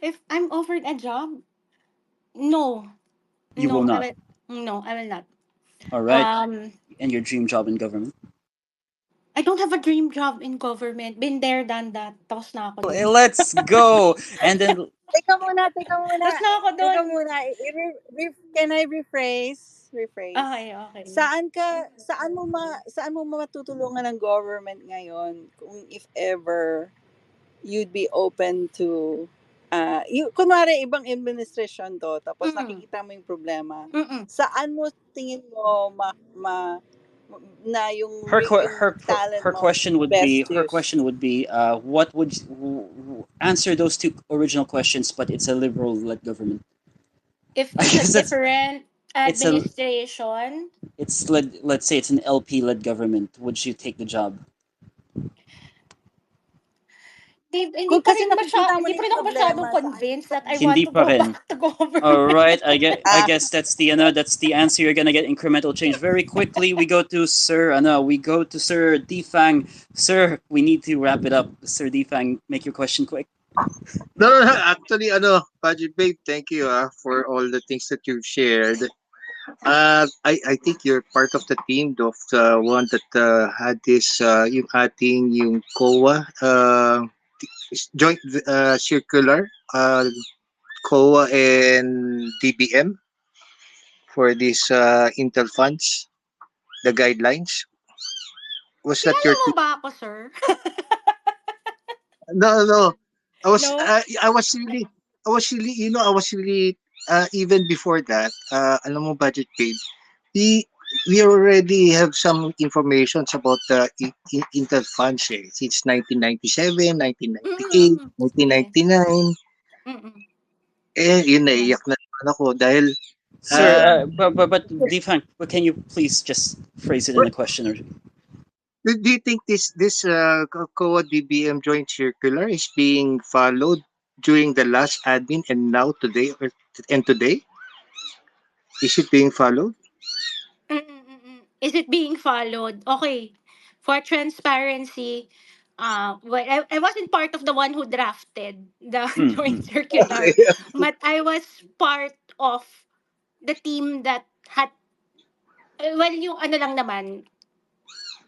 If I'm offered a job, no, You will no, I not. will, no, I will not. All right. Um, And your dream job in government? I don't have a dream job in government. Been there, done that. Tapos na ako dun. Let's go. And then Teka muna, teka muna. Tapos na ako Teka dun. muna. Can I rephrase? Rephrase. Okay, okay. Saan mo matutulungan ng government ngayon kung if ever you'd be open to kunwari ibang administration to tapos Mm-mm. nakikita mo yung problema, Mm-mm. saan mo tingin mo na her yung talent her mo question would be best use? what would answer those two original questions, but it's a liberal led government. If I it's a guess that's different it's a administration, it's led, let's say it's an LP led government. Would you take the job? Dave, Kung kasi nakikita mo hindi na pa yung rin ako masyadong problema, saan mo convinced that I want Hindi to pa go rin. back to government. All right, I ah guess that's the that's the answer. You're gonna get incremental change very quickly. We go to Sir Defang. Sir, we need to wrap it up. Sir Defang, make your question quick. No, no, no, actually, Budget Babe, thank you for all the things that you've shared. I think you're part of the team of the one that had this, yung ating, yung COA, joint circular, COA and DBM for these Intel funds, the guidelines. Was that Kilala your mo team? ba ako, sir? No, no. No? I was really, even before that, alam mo, Budget Paid, we, we already have some informations about the Intel funds since 1997, 1998, Mm-mm. Yes. 1999. Mm-mm. Yun, naiyak Yes. na naman ako dahil, Sir, uh, but Defang, but can you please just phrase it in a question or do you think this COA DBM joint circular is being followed during the last admin and now today and today? Is it being followed? Mm-mm. Is it being followed? Okay. For transparency, well, I wasn't part of the one who drafted the joint circular, Okay. but I was part of the team that had, well, yung ano lang naman,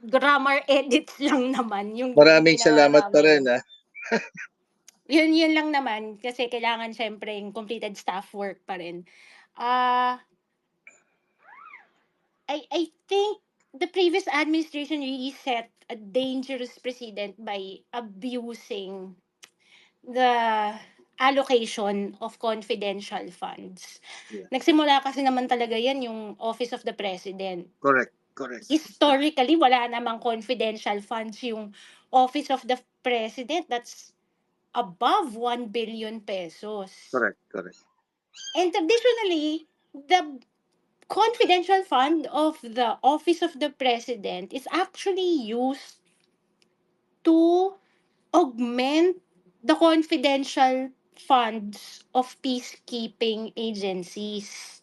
grammar edits lang naman yung Maraming ginawa salamat pa rin namin. ah. Yun lang naman kasi kailangan siyempre yung completed staff work pa rin. Ah, I think the previous administration really set a dangerous precedent by abusing the allocation of confidential funds. Yeah. Nagsimula kasi naman talaga yan yung Office of the President. Correct. Correct. Historically, wala namang confidential funds yung Office of the President. That's above 1 billion pesos. Correct. Correct. And additionally, the confidential fund of the Office of the President is actually used to augment the confidential funds of peacekeeping agencies.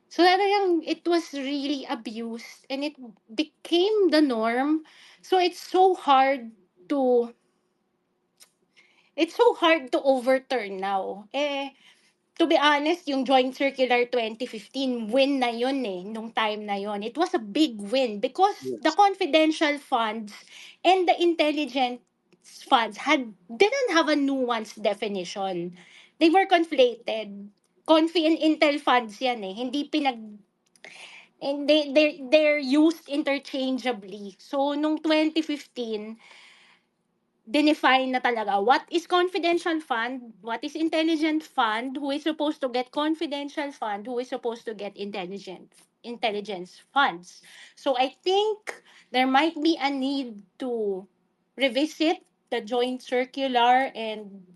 So talagang it was really abused and it became the norm. So it's so hard to overturn now. To be honest, yung Joint Circular 2015, win na yun nung time na yun. It was a big win because the Yes. confidential funds and the intelligence funds didn't have a nuanced definition. They were conflated. Confi and Intel funds yan Hindi and they're used interchangeably. So, nung 2015, define na talaga what is confidential fund, what is intelligent fund, who is supposed to get confidential fund, who is supposed to get intelligence funds. So I think there might be a need to revisit the joint circular and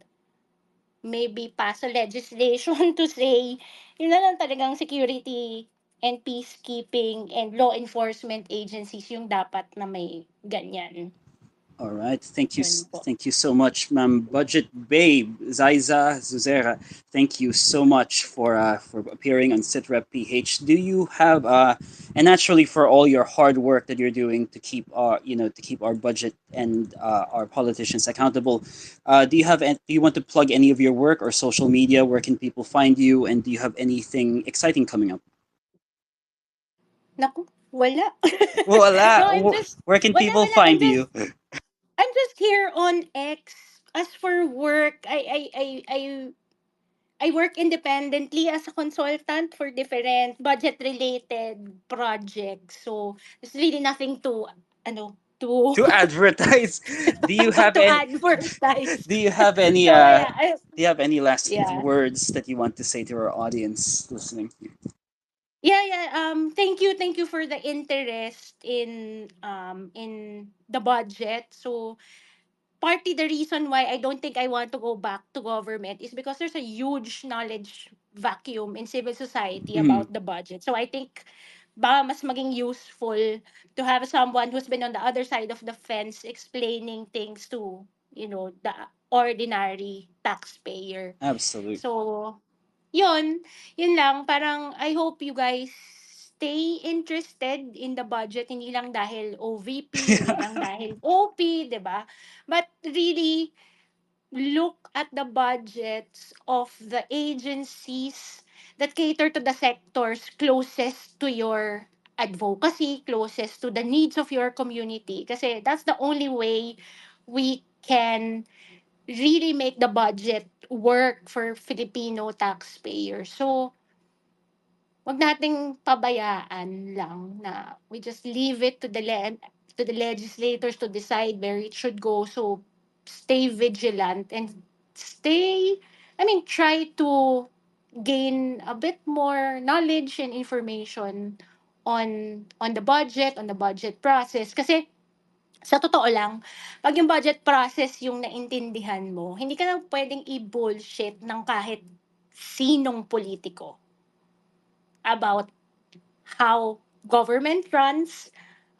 maybe pass a legislation to say yun na lang talagang security and peacekeeping and law enforcement agencies yung dapat na may ganyan. All right. Thank you. Yun po. Thank you so much, ma'am. Budget Babe, Zaiza Zuzera. Thank you so much for appearing on SitRep PH. Do you have and naturally for all your hard work that you're doing to keep our to keep our budget and our politicians accountable. Do you want to plug any of your work or social media? Where can people find you? And do you have anything exciting coming up? Naku, wala. No, Wala. I'm just Where can wala people wala. find you? I'm just here on X. As for work, I work independently as a consultant for different budget related projects. So there's really nothing to to To advertise. Do you have to any? advertise. Do you have any? So yeah, Do you have any last yeah. words that you want to say to our audience listening? Yeah. Thank you for the interest in the budget. So partly the reason why I don't think I want to go back to government is because there's a huge knowledge vacuum in civil society Mhm. about the budget. So I think baka mas maging useful to have someone who's been on the other side of the fence explaining things to, the ordinary taxpayer. Absolutely. So, yun lang. Parang I hope you guys stay interested in the budget, hindi lang dahil OVP, hindi lang dahil OP, 'di ba? But really look at the budgets of the agencies that cater to the sectors closest to your advocacy, closest to the needs of your community. Kasi that's the only way we can really make the budget work for Filipino taxpayers. So, wag nating pabayaan lang na we just leave it to the legislators to decide where it should go. So, stay vigilant and try to gain a bit more knowledge and information on the budget process kasi sa totoo lang, 'pag yung budget process yung naintindihan mo, hindi ka na puwedeng i-bullshit ng kahit sinong politiko about how government runs,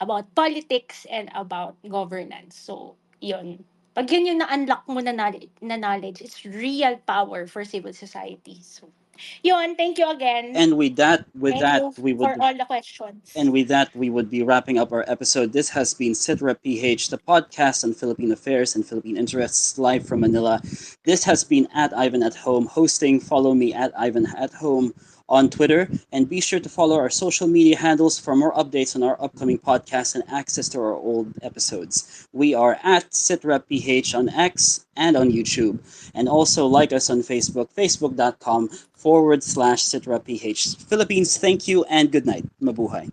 about politics, and about governance. So, yun. 'Pag yun yung na-unlock mo na knowledge, it's real power for civil society. So, yun, thank you again. And with Thank that, you for all the questions. we would be wrapping up our episode. This has been Sitrep PH, the podcast on Philippine affairs and Philippine interests, live from Manila. This has been at Ivan at Home hosting. Follow me at Ivan at Home on Twitter, and be sure to follow our social media handles for more updates on our upcoming podcasts and access to our old episodes. We are at Sitrep PH on X and on YouTube, and also like us on Facebook, facebook.com/SitraPH. Philippines, thank you and good night. Mabuhay.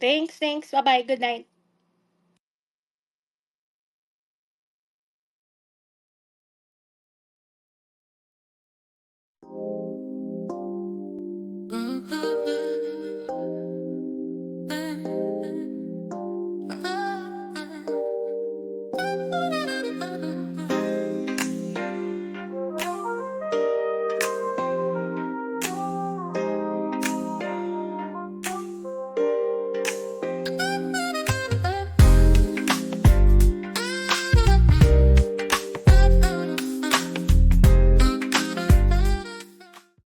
Thanks. Bye-bye. Good night.